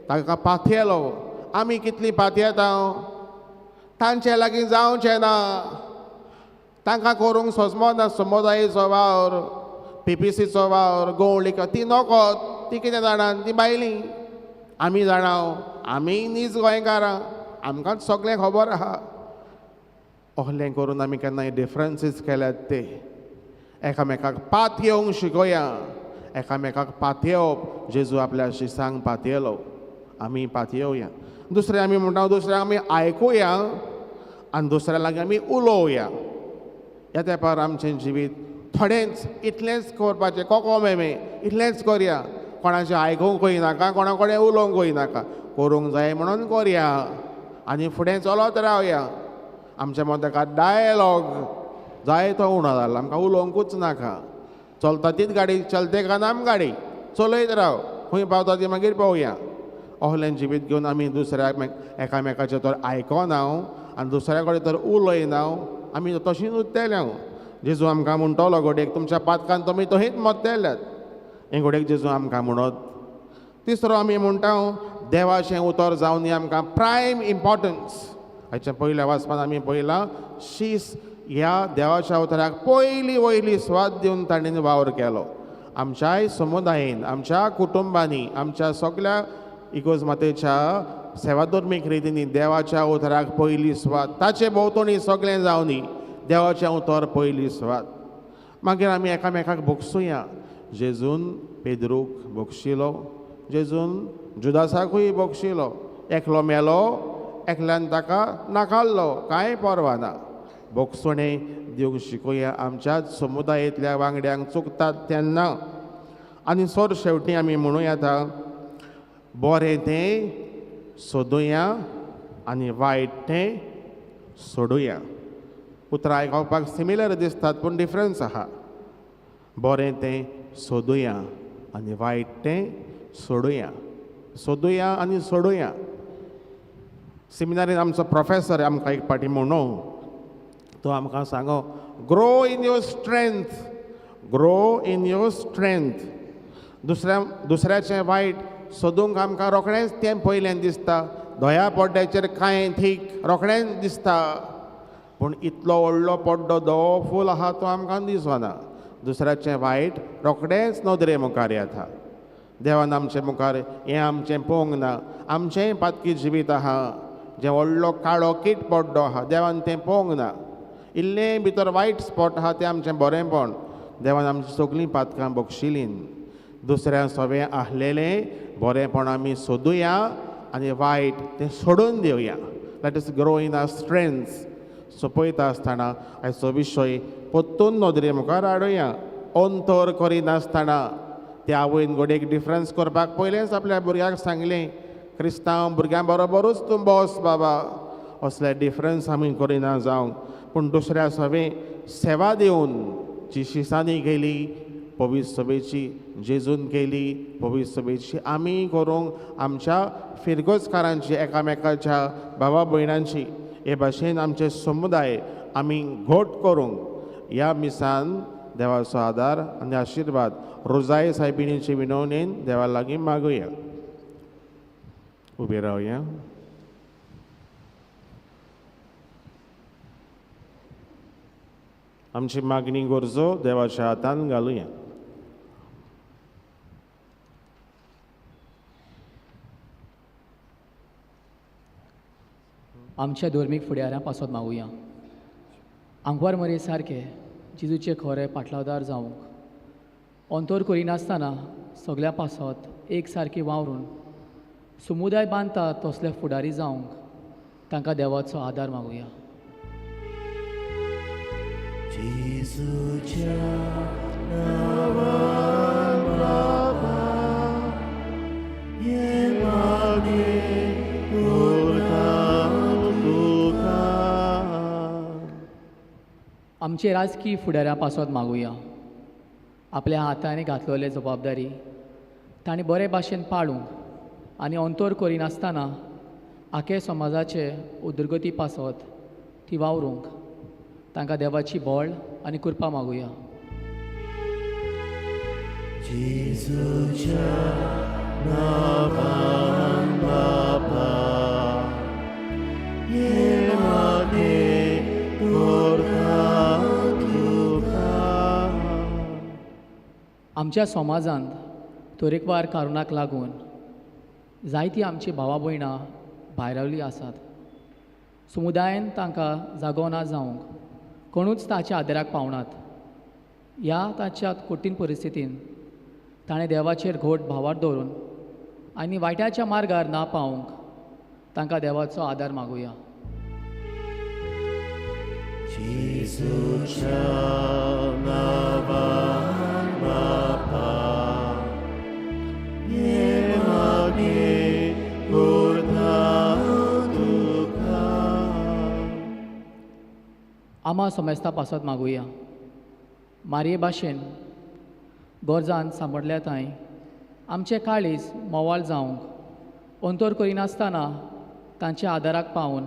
ताका पातयेलो. आमी कितलीं पातयेता, तांचे लागीं जावचें ना. तांकां करूंक सजमना समुदायाचो वावर, PPCचो वावर, गवळीक ती नोकोत. ती कितें जाणां, ती बायलीं. आमी जाणां, आमी नीज गोंयकारां, आमकांच सगळें खबर आहा. असलें करून आमी केन्नाय डिफरन्सीस केल्यात ते. एकामेकाक पातयेवंक शिकोया. एकामेकाक पातयेवप. जेजू आपल्या शिसांक पातयेलो, आमी पातयेवया. दुसरें आमी म्हणटा दुसऱ्यांक आमी आयकुया आनी दुसऱ्या लागीं आमी उलोवया. ह्या तेंपार आमचें जिवीत थोडेंच इतलेंच करपाचें, कोको मेमे इतलेंच करया. कोणाचें आयकूंकूय नाका, कोणा कडेन उलोवंकूय नाका. करूंक जाय म्हणून करया आनी फुडें चलत रावया. आमच्या मदेकात डायलॉग जाय तो उणो जाला. आमकां उलोवंकूच नाका. चलता तीच गाडी, चलते का नाम गाडी, चलयत राव. खंय पावता ती मागीर पळोवया. असलें जिवीत घेवन आमी दुसऱ्याक एकामेकाचें तर आयकोना आनी दुसऱ्या कडेन तर उलयना. आमी तशींच उत्तेल्या. जेजू आमकां म्हणटलो घोडेक, तुमच्या पातकान तुमी तशींच मत्तेल्यात. हें घोडेक जेजू आमकां म्हणत. तिसरो आमी म्हणटा देवाचें उतर जावन आमकां प्रायम इम्पॉर्टन्स. हाच्या पयल्या वाचपान आमी पळयलां शीस ह्या देवाच्या उतराक वयली स्वाद दिवन ताणें वावर केलो. आमच्याय समुदायान, आमच्या कुटुंबांनी, आमच्या सगळ्या इकोज मातेच्या सेवाधर्मीक रितींनी देवाच्या उतराक पयली सुवात ताचे भोंवतणी सगळें जावनी देवाचें उतर पयली सुवात. मागीर आमी एकामेकाक बोगसूया. जेजून पेद्रूक बोगशिलो, जेजून जुदासाकूय बोगशिलो. एकलो मेलो, एकल्यान ताका नाकारलो, कांय परवा ना. बोगसणें दिवंक शिकोया आमच्याच समुदायातल्या वांगड्यांक चुकतात तेन्ना. आनी सोर शेवटी आमी म्हणूं येता बरें तें सोदुया आनी वायट तें सोडुया. उतरां आयकपाक सिमिलर दिसतात पूण डिफरन्स आहा. बरें तें सोदुया आनी वायट तें सोडुया. सोदुया आनी सोडुया. सेमिनारीन आमचो प्रोफेसर आमकां एक पाटी म्हणो तो आमकां सांगो grow in your strength, grow in your strength. दुसऱ्याचें वायट सोदूंक आमकां रोखडेंच तें पयलें दिसता. दोया पड्ड्याचेर कांय थीक रोखडेंच दिसता पूण इतलो व्हडलो पड्डो दोवो फूल आहा तो आमकां दिसना. दुसऱ्याचें वायट रोखडेंच नदरे मुखार येता. देवान आमचे मुखार हें आमचें पळोवंक ना. आमचेंय पातकी जिवीत आहा जें व्हडलो काळो कीट पड्डो आहा देवान तें पळोवंक ना. इल्लें भितर वायट स्पॉट आहा तें आमचें बरेंपण देवान आमची सगळीं पातकां बक्षिलीं. दुसऱ्या सवें आहलेलें बरेंपण आमी सोदुया आनी वायट तें सोडून दिवया. Let us grow in our strength. So पळयता आसतना आयचो विशय परतून नदरे मुखार हाडुया. अंतर करिनासतना त्या आवयन घोडेक डिफरन्स करपाक पयलेंच आपल्या भुरग्याक सांगलें क्रिस्तांव भुरग्यां बरोबरूच तूं बस बाबा. असले डिफरन्स आमी करिना जावंक पूण दुसऱ्या सवें सेवा दिवन जी शिसांनी केली पवित्र सभेची जेजून केली पवित्र सभेची आमी करूंक आमच्या फिरगोजकारांची एकामेकाच्या भावा भयणांची हे भाशेन आमचे समुदाय आमी घोट करूंक ह्या मिसान देवाचो आदार आनी आशिर्वाद रोजाय सायबिणीचे विनवणेन देवा लागीं मागुया. उबे रावया. आमची मागणी गरजो देवाच्या हातान घालुया. आमच्या धर्मीक फुडाऱ्यां पासत मागुया. आंकवार मरे सारके जेजूचे खरे पाटलावदार जावंक अंतर करिनासतना सगळ्या पासत एक सारकी वावरून समुदाय बांदता तसले फुडारी जावंक तांकां देवाचो आदार मागुया. जेजूच्या नांवान बाबा हे मागे आमचे राजकीय फुडाऱ्यां पासत मागुया. आपल्या हातांनी घातलेली जबाबदारी तांणी बरे भाशेन पाळूंक आनी अंतर करिनासतना आखे समाजाचे उदरगती पासत ती वावरूंक तांकां देवाची बोळ आनी कृपा मागुया. जेजूच्या नांवान बाबा हे मागे आमच्या समाजांत तरेकवार कारुणाक लागून जायतीं आमची भावां भयणां भायरावलीं आसात. समुदायान तांकां जागो ना जावंक कोणूच ताच्या आदाराक पावनात. ह्या ताच्या कठीण परिस्थितीन ताणें देवाचेर घोट भावार दवरून आनी वायट्याच्या मार्गार ना पावंक तांकां देवाचो आदार मागुया. जेजूच्या नांवान बाबा हे मागे करता तुका. आमा समेस्ता पासत मागुया. मारये भाशेन गोरजान सांबडल्या थंय आमचे काळीज मोवाळ जावंक अंतर करिनासतना तांच्या आदाराक पावून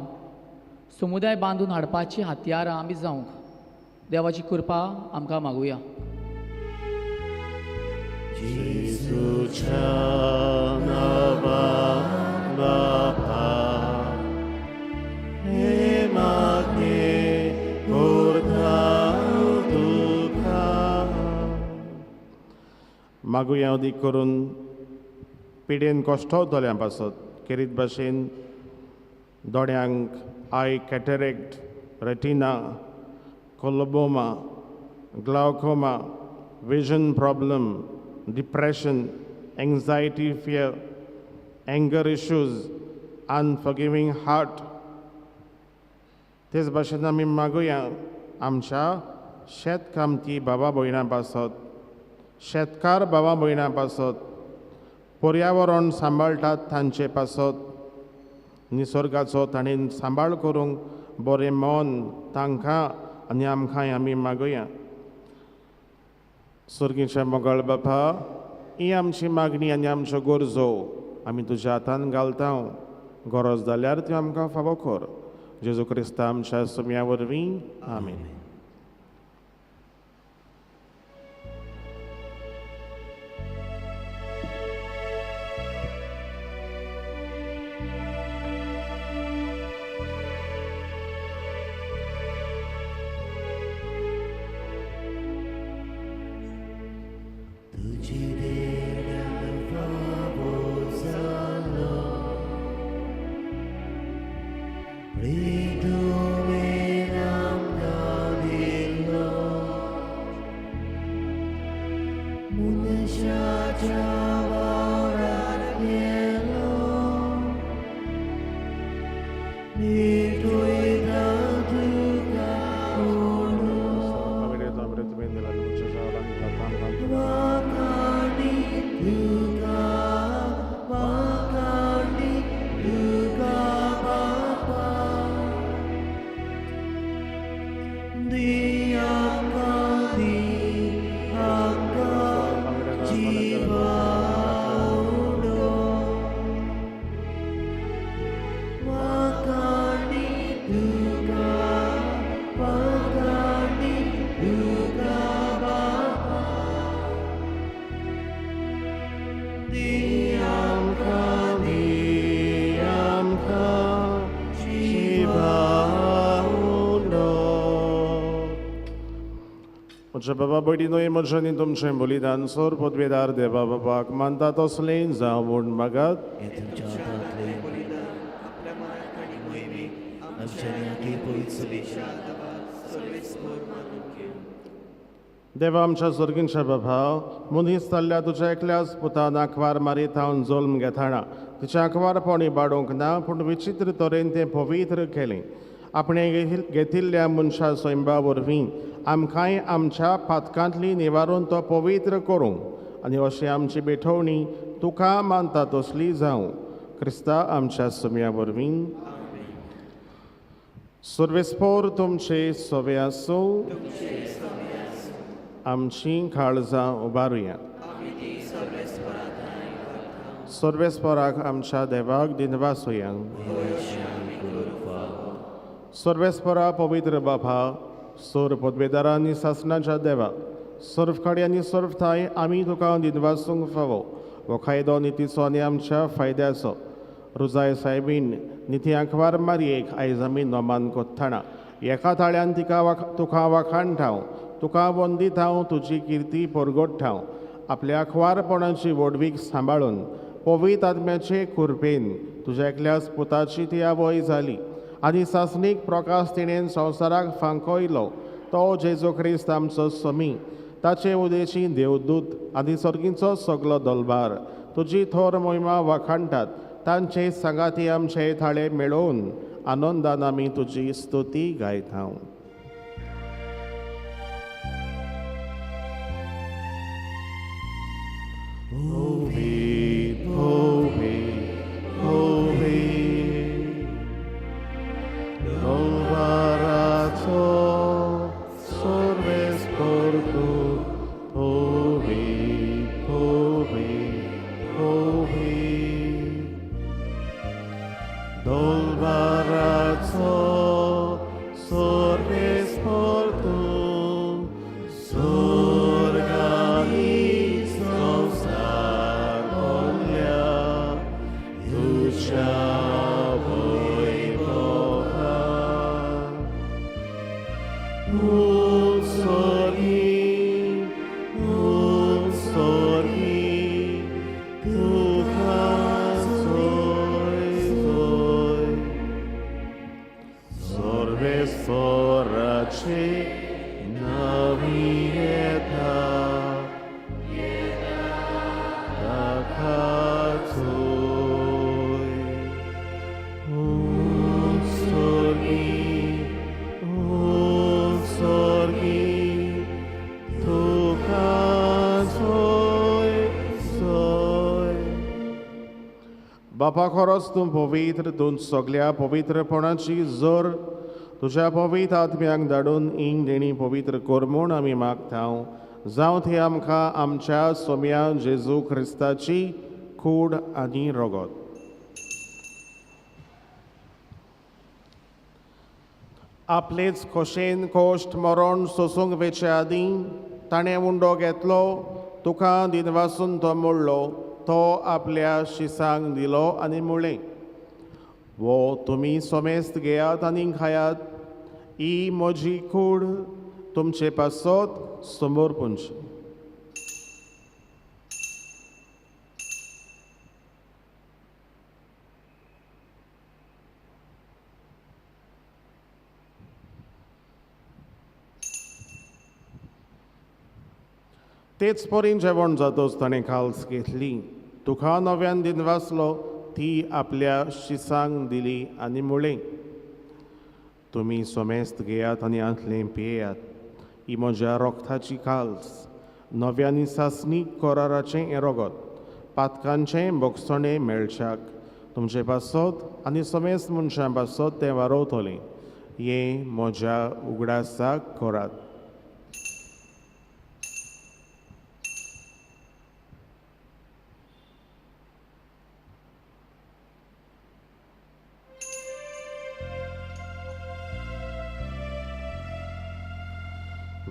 समुदाय बांदून हाडपाची हातयारां आमी जावंक देवाची कृपा आमकां मागुया. जेजूच्या नांवान बाबा हे मागे करता तुका. मागुया अदीक करून पिडेन कोश्टवतल्या पासत खेरीत भाशेन दोळ्यांक eye cataract, retina, coloboma, glaucoma, vision problem, depression, anxiety, fear, anger issues, unforgiving heart. तेच भाशेन आमी मागुया आमच्या शेतकामती बाबा भयणां पासत, शेतकार बाबा भयणां पासत, पर्यावरण सांबाळटात तांचे पासत, निसर्गाचो ताणें सांबाळ करूंक बरें मन तांकां आनी आमकांय आमी मागुया. सर्गीच्या मोगाळ बापा, ही आमची मागणी आनी आमच्यो गरजो आमी तुज्या हातान घालता. गरज जाल्यार त्यो आमकां फावो कर. जेजू क्रिस्ता आमच्या सुम्या वरवीं. आमीन. म्हज्या बाबा भयणीनोय म्हज्यानी तुमचें बलिदान सोर पदवेदार देवा बाबाक मानता तसलें जावं म्हूण मागात. देवा आमच्या सर्गींच्या बाबा, मनीस जाल्ल्या तुज्या एकल्याच पुतान आंकवार मारीत हांव जल्म घेताना तिचें आंकवारपण इबाडूंक ना, पूण विचित्र तरेन तें पवित्र केलें. आपणें घेतिल्ल्या मनशा सैंबा वरवीं आमकांय आमच्या पातकांतली निवारून तो पवित्र करूंक आनी अशी आमची बेठवणी तुका मानता तसली जावं. क्रिस्ता आमच्या सुम्या वरवीं. सर्वेस्पोर तुमचे सोवे आसूं. आमची काळजां उबारुया. सर्वेस्पोराक आमच्या देवाक दिनवासुया. सर्वेस्परा पवित्र बाबा, सोर पदवेदारांनी सासणाच्या देवा, सर्वकाडी आनी सर्वथाय आमी तुका दिनवासूंक फावो. हो कायदो नितीचो आनी आमच्या फायद्याचो. रुजाय सायबीन निती आंकवार मारयेक आयज आमी नोमान कोत्ताना एका ताळ्यान तुका वाखाणटाव, तुका वंदितांव, तुजी किर्ती परगट्टाव. आपल्या आंकवारपणाची वडवीक सांबाळून पवित्र आत्म्याचे कुरपेन तुज्या एकल्याच पुताची ती आवय जाली आनी सासणीक प्रकाश तिणेन संवसाराक फांकयलो. तो जेजू क्रिस्त आमचो समी, ताचे उदेची देवदूत आनी सर्गींचो सगलो दलबार तुजी थोर मोहिमा वाखाणटात. तांचे सांगाती आमचे थाळे मेळोवन आनंदान आमी तुजी स्तुती गायता. Holy, holy, holy, Novarato, Sorves Portu, holy, holy, holy, Dolvarato, Sorves Portu, Sorgani, Sorry, Sorvesorace navieta Dakatoi Unsorgi Tukatoi Soi बापा खरोच तूं पवित्र, तूं सगळ्या पवित्रपणाची जोर तुझ्या पवित्र आत्म्याक धाडून इंग देणी पवित्र कर म्हूण आमी मागतांव. जावं ती आमकां आमच्या सोम्या जेजू क्रिस्ताची कूड आनी रगत. आपलेच खोशेन कोश्ट मरण सोसूंक वेचे आदीं ताणें उंडो घेतलो, तुका दिनवासून तो मोडलो, तो आपल्या शिसांक दिलो आनी म्हळें, वो तुमी सोमेस्त घेयात आनी खायात, ही म्हजी कूड तुमचे पासत समोर पुंची. तेच परीन जेवण जातोच ताणें खाल्स घेतली, तुका नव्यान दिनवासलो, ती आपल्या शिसांक दिली आनी म्हळें, तुमी सोमेस्त घेयात आनी आंतलें पियेयात, ही म्हज्या रोगताची काल्स, नव्यानी सासणीक कोराराचें हें रगत, पातकांचें बोगसणें मेळच्याक तुमचे पासत आनी सोमेस्त मनशां पासत तें वारोवतलें. हें म्हज्या उगडासाक करात.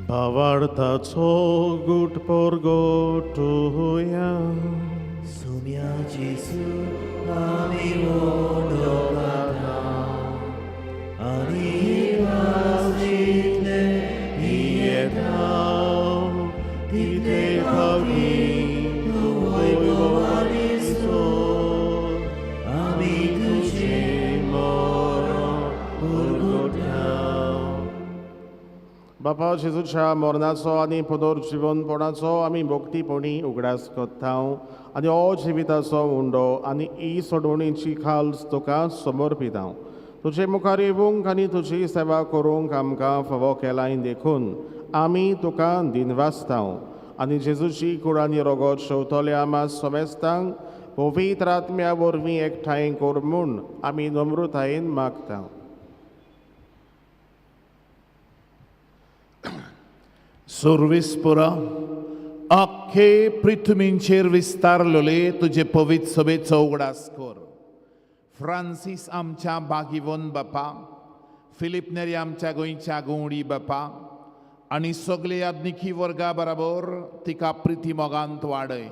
भावार्थाचो गुट परगोटुया Sumia Jesu ami wodogata ani pasitle Ietao Tite Pavi Voivodisto ami tuche Moro Urgotao बापा जेजूच्या मरणाचो आनी पुनर्जीवनपणाचो आमी भोगतीपणी उगडास करतांव आनी हो जिविताचो उंडो आनी ही सोडवणीची खाल्स तुका समर्पितांव. तुजे मुखार येवंक आनी तुजी सेवा करूंक आमकां फावो केलाय देखून आमी तुका दिनवासतांव आनी जेजूची कूड आनी रगत शेवतले आमा सोमेस्तांक पवित्र आत्म्या वरवीं एकठांय कर म्हूण आमी नम्रतायेन मागतांव. सुर्विसपुरा अख्खे पृथ्वींचेर विस्तारलोले तुजे पवित्र सभेचो उगडास कर. फ्रांसीस आमच्या बागीवन बापा, फिलिप नेरी आमच्या गोंयच्या गवंडी बापा आनी सगळे याज्ञिकी वर्गा बरोबर तिका प्रिती मोगांत वाडय.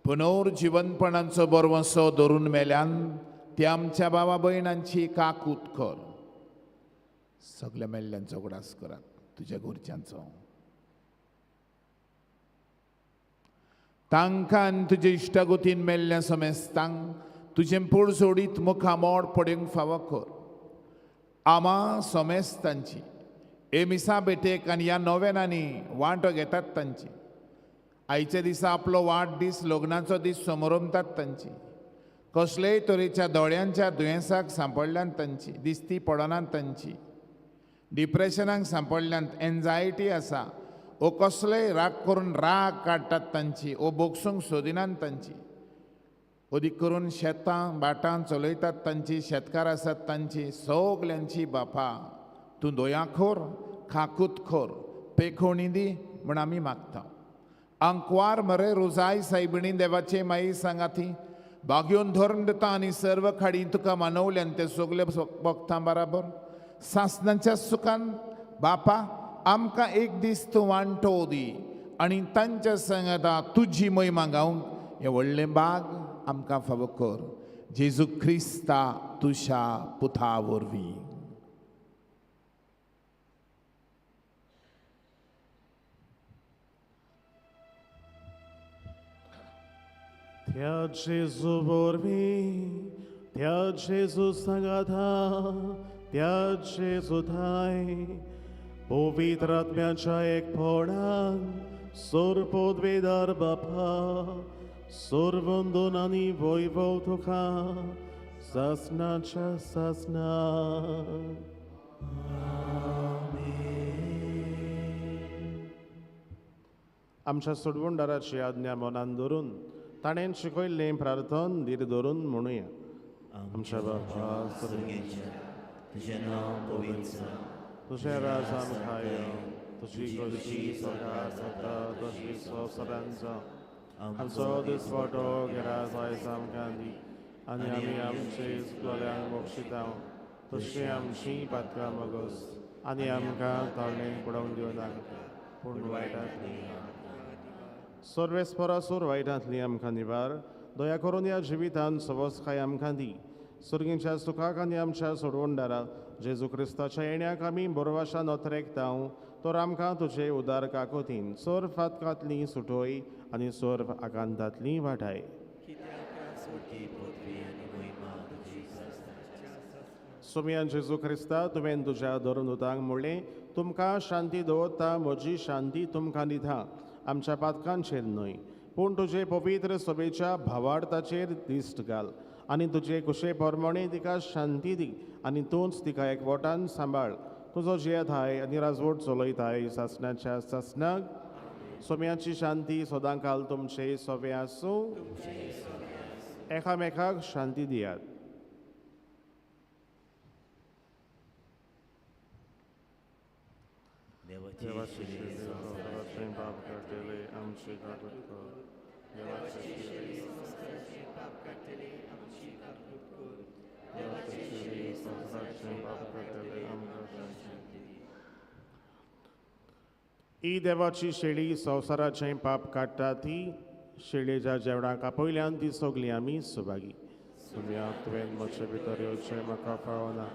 पुनर्जीवनपणाचो बरवंसो धरून मेल्यान ते आमच्या भावा भयणांची काकूत कर. सगळ्या मेल्ल्यांचो उगडास करात तुज्या घरच्यांचो. तांकां आनी तुजे इश्टागोतीन मेल्ल्या समेस्तांक तुजें पूड सोडीत मुखामोड पडूंक फावो कर. आमा समेस्तांची हे मिसा बेटेक आनी ह्या नोवेनांनी वांटो घेतात तांची. आयच्या दिसा आपलो वाडदीस लग्नाचो दीस समारंभात तांची. कसलेय तरेच्या दोळ्यांच्या दुयेंसाक सांपडल्यान तांची, दिसती पडनात तांची, डिप्रेशनाक सांपडल्यान, एन्जायटी आसा, ओ कसलेय राग करून राग काडटात तांची, ओ बोगसूंक सोदिनात तांची, ओदीक करून शेतां बाटां चलयतात तांची, शेतकार आसात तांची, सगल्यांची बापा तूं दोयाखोर, खाकूतखोर, पेखोणी दी म्हण आमी मागता. अंकवार मरे रोजाय सायबिणी देवाचे माई सांगाती बागयोन धरून दिता आनी सर्व खाडी तुका मानवल्यान ते सगळे भक्तां बराबर सासणाच्या सुखान बापा आमकां एक दीस तूं वांटो दी आनी तांच्या सांगाता तुजी महिमा गावंक हे व्हडलें बाग आमकां फावो कर. जेजू क्रिस्ता तुज्या पुता वरवीं. त्या जेजू वरवीं, त्या जेजू सांगाता त्याचे सुधाय पवित्र आत्म्याच्या एकपणान सोरपोदवेदार बापा सोरवंदन आनी वैभव तुका सासनाच्या सासना आमच्या सोडवणदाराची आज्ञा मनान धरून ताणें शिकयल्लें प्रार्थन धीर धरून म्हणुया. आमच्या बापा सुरगेच्या तुझें नांव पवित्र जा. तुझें राज आमकां येवं, तुजी कशी सकाळ जाता तशी संवसारांत जावं. आमचो दिसवटो गिराय आयज आमकां दी आनी आमी आमचे इश्टोल्यांक मोक्षिता तशी आमची पातकां मागोस आनी आमकां तोंडें पडोवंक दिवं नाका पूण वायटांतली सर्वेस्परासूर वायटांतली आमकां निवार. दया करून ह्या जिवितांत सवस्काय आमकां दी. सुरगेच्या सुखाक आनी आमच्या सोडवणदारा जेजू क्रिस्ताच्या येण्याक आमी बरोवाशान ओतरेकतांव तर आमकां तुजे उदार काकोतीन सोर फातकांतली सुटोय आनी सोर आकांतांतली वाटाय. सुमयान जेजू क्रिस्ता तुवें तुज्या धर्मदूतांक म्हणलें तुमकां शांती दवरता म्हजी शांती तुमकां दिता. आमच्या पातकांचेर न्हय पूण तुजे पवित्र सभेच्या भावार्थाचेर दिश्ट घाल आनी तुजे कुशे प्रमाणे तिका शांती दी आनी तूंच तिका एकवटान सांबाळ. तुजो जियेताय आनी राजवट चलयताय सासणाच्या सासणाक. सोम्याची शांती सदांकाल तुमचे सोबे आसूं. एकामेकाक शांती दियात. देवाची शिडी पाप करतेले आमची काकूट कर. देवाची शिडी पाप करतेले आमची काकूट कर. देवाची शिडी पाप करतेले आमकां शांती दी. ही देवाची शेळी संवसाराचें पाप काडटा ती शेळयेच्या जेवणाक पयल्यान ती सोगली आमी सुभागी. सुमयाक तुवें म्हजे भितर येवचें म्हाका फावना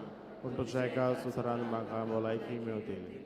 पूण तुज्या एका सुत्रान म्हाका भलायकी मेवतली.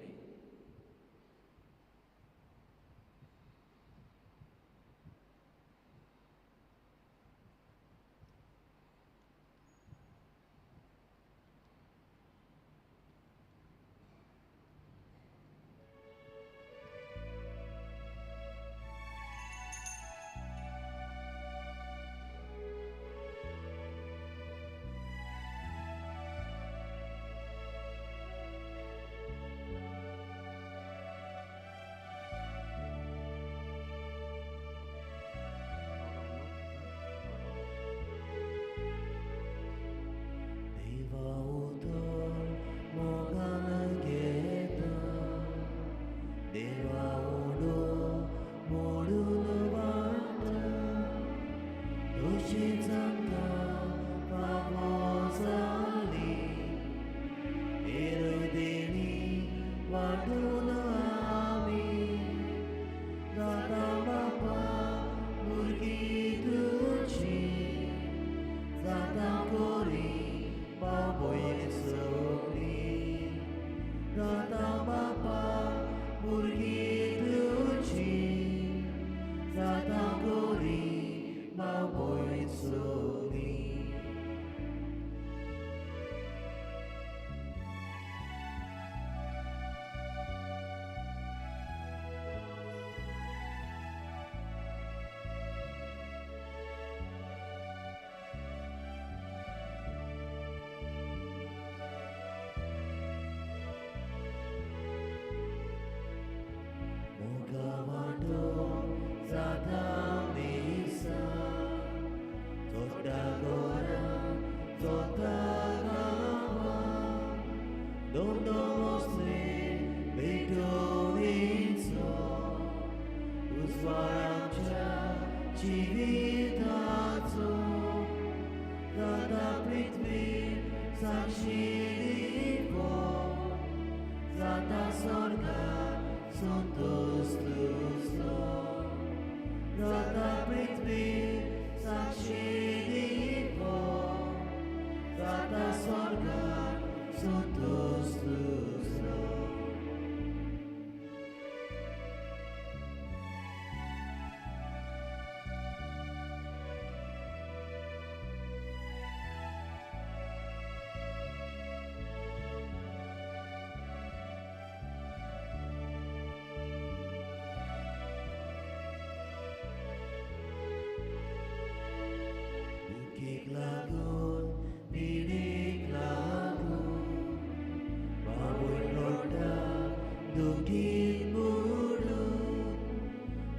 दुखीत बुडून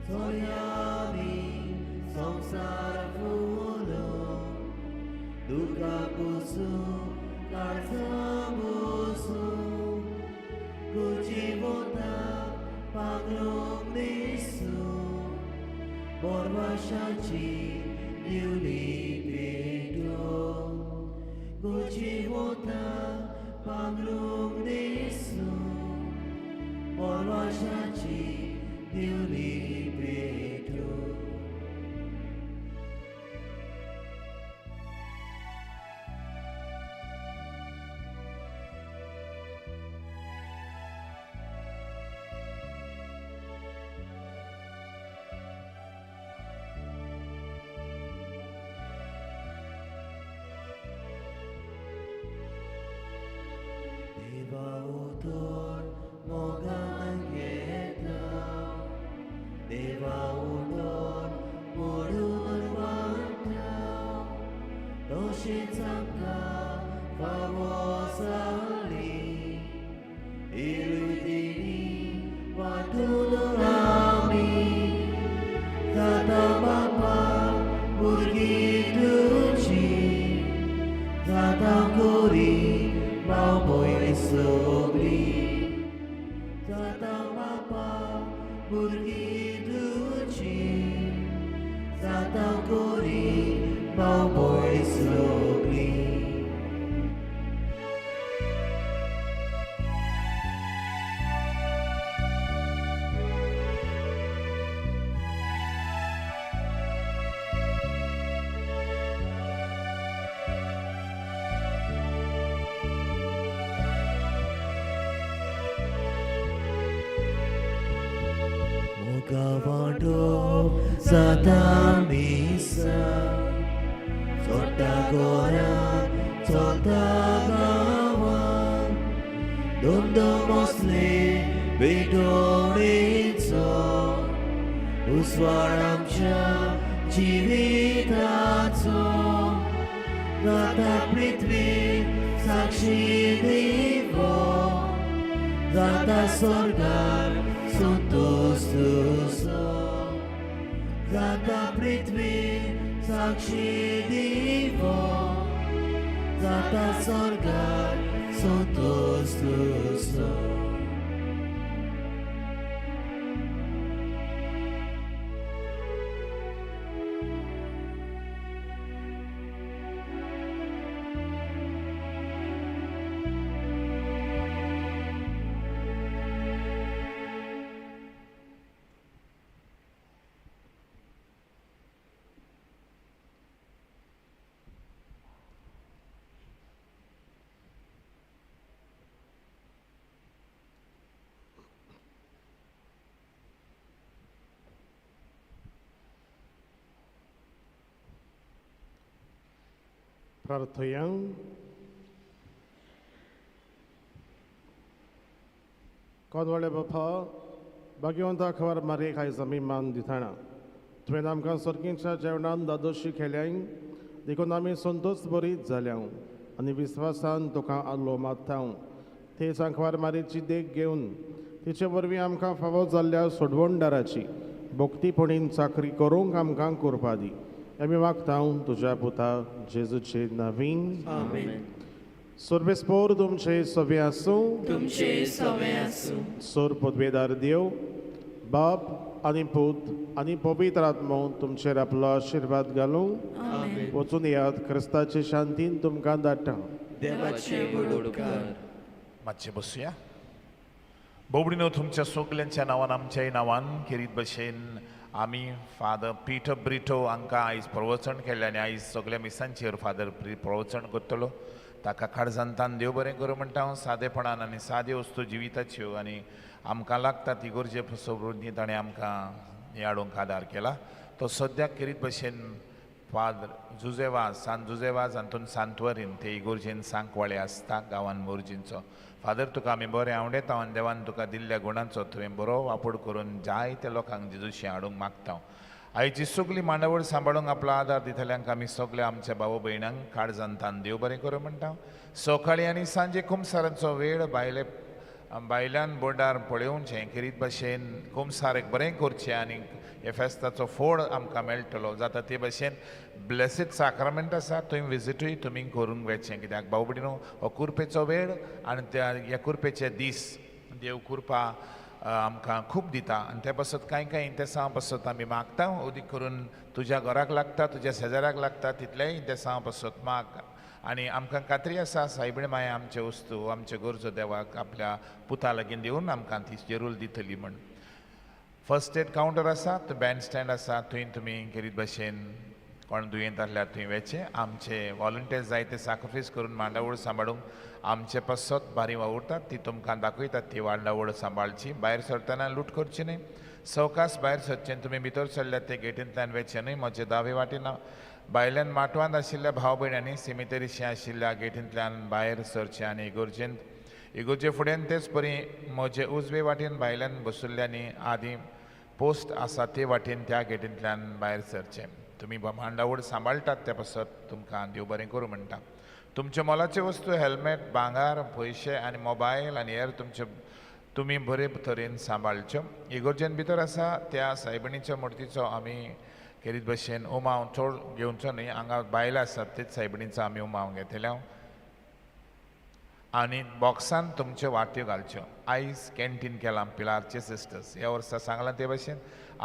सोयामी संसार फुलो दुखा पुसून काळजा बसून गुची बोता पागलोक दिसून बोरवाशाची दिवली पेटो गुची बोता पागलोक दिसून बोरवाशाची दिवली पेटो Deva utor mogan geta Deva utor morun vanta Doshi tzamka favosali Irudini vatulami Tata bapa burgituci Tata kori Mau boi sobri Tata bapa burgi duci Tata kori mau boi sobri Gavado Sata Misa Sota Gora Sota Gawan Dondo Mosle Bedoritso Uswaramcha Jivitazo Rata Prithvi Sakshi Devo Rata Sorgar Suntustuso Rata Prithvi Sakshi Devo Rata Sorgar Suntustuso प्रार्थया कोदवळे बापा भाग्यवंता खबर मारे आयज आमी मान दिताना तुवें आमकां सर्गीच्या जेवणान दादोशी केल्याय देखून आमी संतोश बरीत जाल्या आनी विस्वासान तुका आल्लो मागता ते सांखवार मारेची देख घेवन तिचे वरवीं आमकां फावो जाल्ल्या सोडवणदाराची भोक्तीपणीन चाकरी करूंक आमकां करपा दी आमी मागता तुज्या पुता जेजूचे नांवीन Amen. सोर्बेस्पोर तुमचे सवे आसूं तुमचे सवे आसूं सोर पदवेदार देव बाप आनी पूत आनी पवित्र आत्मो तुमचेर आपलो आशिर्वाद घालूं Amen. वचून याद क्रिस्ताचे शांतीन तुमकां धाडटा देवाचे गुडकार मातशें बसुया बोबडीनो तुमच्या सगल्यांच्या नांवान आमच्याय नांवान किरीत भशेन आमी फादर पिटर ब्रिटो हांकां आयज प्रवचन केल्लें आनी आयज सगळ्या मिसांचेर फादर प्रवचन करतलो ताका काळजांतान देव बरें करूं म्हणटा हांव सादेपणान आनी साद्यो वस्तू जिविताच्यो आनी आमकां लागता ती गरजे समृद्धी ताणें आमकां हे हाडूंक आदार केला तो सद्याक किरीत भशेन फादर जुजेवाज सांत जुजेवाज हातून सांतवरीन ते इगोर्जेन सांकवाळे आसता गांवान मोर्जींचो फादर तुका आमी बरें आवडटा आनी देवान तुका दिल्ल्या गुणांचो तुवें बरो वापर करून जायत्या लोकांक जेजूशी हाडूंक मागता आयची सगळी मांडावळ सांबाळूंक आपलो आदार दितल्यांक आमी सगळे आमच्या भाव भयणांक काळजांतान देव बरें करूं म्हणटा सकाळीं आनी सांजे खूब सारांचो वेळ भायले बायलान बोर्डार पळोवचें किरीत भाशेन कुमसारेक बरें करचें आनी हे फेस्ताचो फोड आमकां मेळटलो जाता ते भाशेन ब्लेसीड साक्रामेंट आसा थंय विजीटूय तुमी करूंक वेचें कित्याक भाऊ भयणीनो हो कुरपेचो वेळ आनी त्या ह्या कुरपेचे दीस देव कृपा आमकां खूब दिता आनी ते पासत कांय इंतेसां पासत आमी मागता ओदीक करून तुज्या घराक लागता तुज्या शेजाऱ्याक लागता तितलेय इंतेसां पासत माग आनी आमकां खात्री आसा सायबीण माय आमचे वस्तू आमचे गरजो देवाक आपल्या पुता लागीं दिवन आमकां ती जरूर दितली म्हण फर्स्ट एड कावंटर आसा थंय बँड स्टँड आसा थंय तुमी किरीत भाशेन कोण दुयेंत आसल्यार थंय वेचे आमचे वॉलंटियर्स जाय ते सॅक्रिफायस करून मांडावळ सांबाळूंक आमचे पासत बारी वावुरतात ती तुमकां दाखयतात ती मांडावळ सांबाळची भायर सरतना लूट करची न्हय सवकास भायर सरचें तुमी भितर सरल्यार ते गेटींतल्यान वेचे न्हय म्हजे दावे वाटेन भायल्यान माटवांत आशिल्ल्या भाव भयणांनी सिमिटेरीशी आशिल्ल्या गेटींतल्यान भायर सरचें आनी इगोर्जे फुड्यान तेच परी म्हजे उजवे वाटेन भायल्यान बशिल्ल्यांनी आदीं पोस्ट आसा ते वाटेन त्या गेटींतल्यान भायर सरचें तुमी मांडावळ सांबाळटात त्या पासत तुमकां देव बरें करूं म्हणटा तुमचे मोलाचे वस्तू हेल्मेट भांगार पयशे आनी मोबायल आनी हेर तुमी बरे तरेन सांबाळच्यो इगोर्जेन भितर आसा त्या सायबिणीच्या मुर्तीचो आमी किरीत भाशेन उमाव चड घेवचो न्हय हांगा बायलो आसात तेच सायबिणीचो आमी उमाव घेतल्या आनी बॉक्सान तुमच्यो वाट्यो घालच्यो आयज कॅन्टीन केलां पिलारचे सिस्टर्स ह्या वर्सा सांगलां ते भाशेन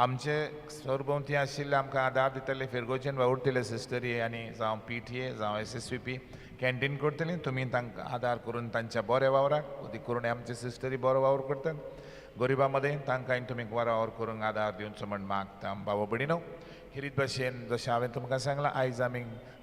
आमचे सरभोंवती आशिल्ले आमकां आदार दितले फिरगोचेन वावुरतले सिस्टरी आनी जावं PTA जावं SSVP कॅन्टीन करतली तुमी तांकां आदार करून तांच्या बरे वावराक उदीक करून आमचे सिस्टरी बरो वावर करतात गरिबां मदें तांकांय तुमी बरो वावर करूंक आदार दिवचो म्हण मागता भाव भयणीनो किरीत भाशेन जशें हांवें तुमकां सांगलां आयज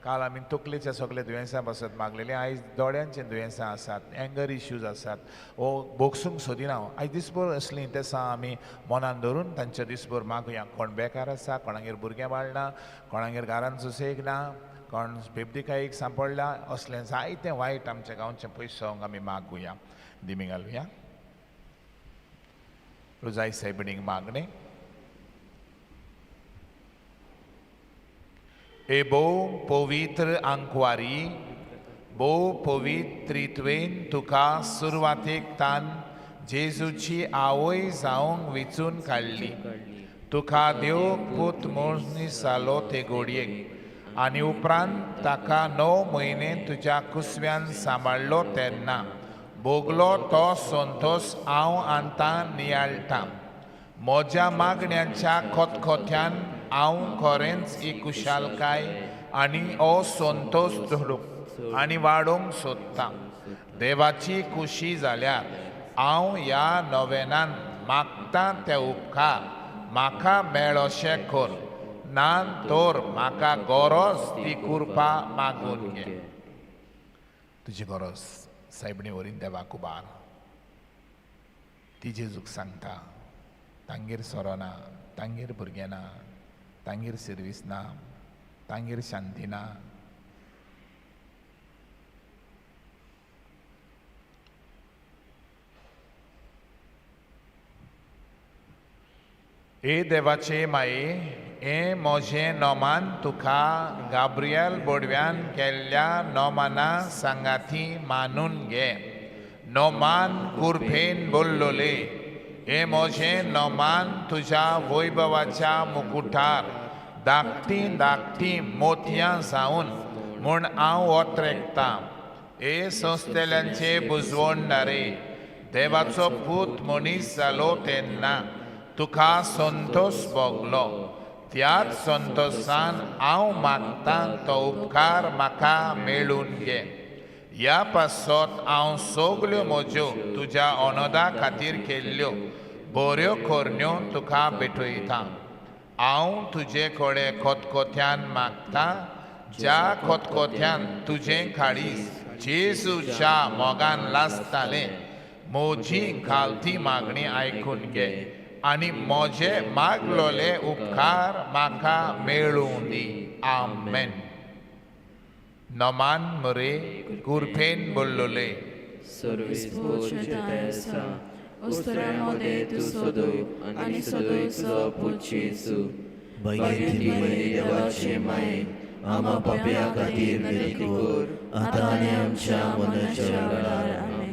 काल आमी तकलेच्या सगळे दुयेंसां पासत मागलेली आयज दोळ्यांचे दुयेंसां आसात एंगर इश्यूज आसात वो बोगसूंक सोदिना हांव आयज दिसभर असलीं तेसां आमी मनान धरून तांचे दिसभर मागुया कोण बेकार आसा कोणागेर भुरगें बाळना कोणागेर घरान सुसेग ना कोण बेबदिकायेक सांपडला असलें जायतें वायट आमच्या गांवचें पयस आमी मागुया दिमी घालुया रुजाई सायबिणीक मागणें ए भोव पवित्र आंकवारी भोव पवित्रित्वेन तुका सुरवातेक तान जेजूची आवय जावंक वेंचून काडली तुका देव पूत मनीस जालो ते घोडयेक आनी उपरांत ताका 9 म्हयने तुज्या कुसव्यान सांबाळ्ळो तेन्ना भोगलो तो संतोश हांव आतां नियाळटां म्हज्या मागण्यांच्या खोतखोत्यान हांव खरेंच ही कुशालकाय आनी हो संतोश जोडूंक आनी वाडोवंक सोदतां देवाची खुशी जाल्यार हांव ह्या नोवेनान मागतां ते उपकार म्हाका मेळोशे कर ना तर म्हाका गरज ती कुरपा मागून घे तुजी गरज सायबणी वरीन देवाक उबार ती जेजूक सांगता तांगेर सोरो ना तांगेर भुरगें ना तांगेर सर्वीस ना तांगेर शांती ना ए देवाचे माये हे म्हजें नोमान तुका गाब्रियल बोडव्यान केल्ल्या नोमाना सांगाती मानून घे नोमान कुरफेन बोल्लोले हे म्हजें नोमान तुज्या वैभवाच्या मुकुटार धाकटी मोतयां जावन म्हूण हांव ओत्रेकतां हे संस्थेल्यांचे बुजवणदारे देवाचो पूत मनीस जालो तेन्ना तुका संतोश भोगलो त्याच संतोशान हांव मागतां तो उपकार म्हाका मेळून घे ह्या पासत हांव सगल्यो म्हज्यो तुज्या अनोदा खातीर केल्ल्यो बऱ्यो करण्यो तुका भेटयतां हांव तुजे कडेन खोतखोत्यान मागतां ज्या खोतखोत्यान तुजें काळीज जेजूच्या मोगान लासतालें म्हजी घालती मागणी आयकून घे आनी म्हजे मागलोले उपकार म्हाका मेळूं दी आमेन नोमान मरे कुरफेन बोल्लोले देवाचे माये आमा पाप्या खातीर विनंती कर आतां आनी आमच्या मरणाच्या वेळार आमेन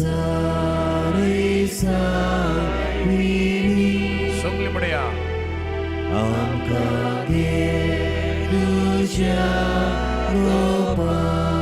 सारे साविनी सगळी म्हणया आमकां दे तुज्या कृपान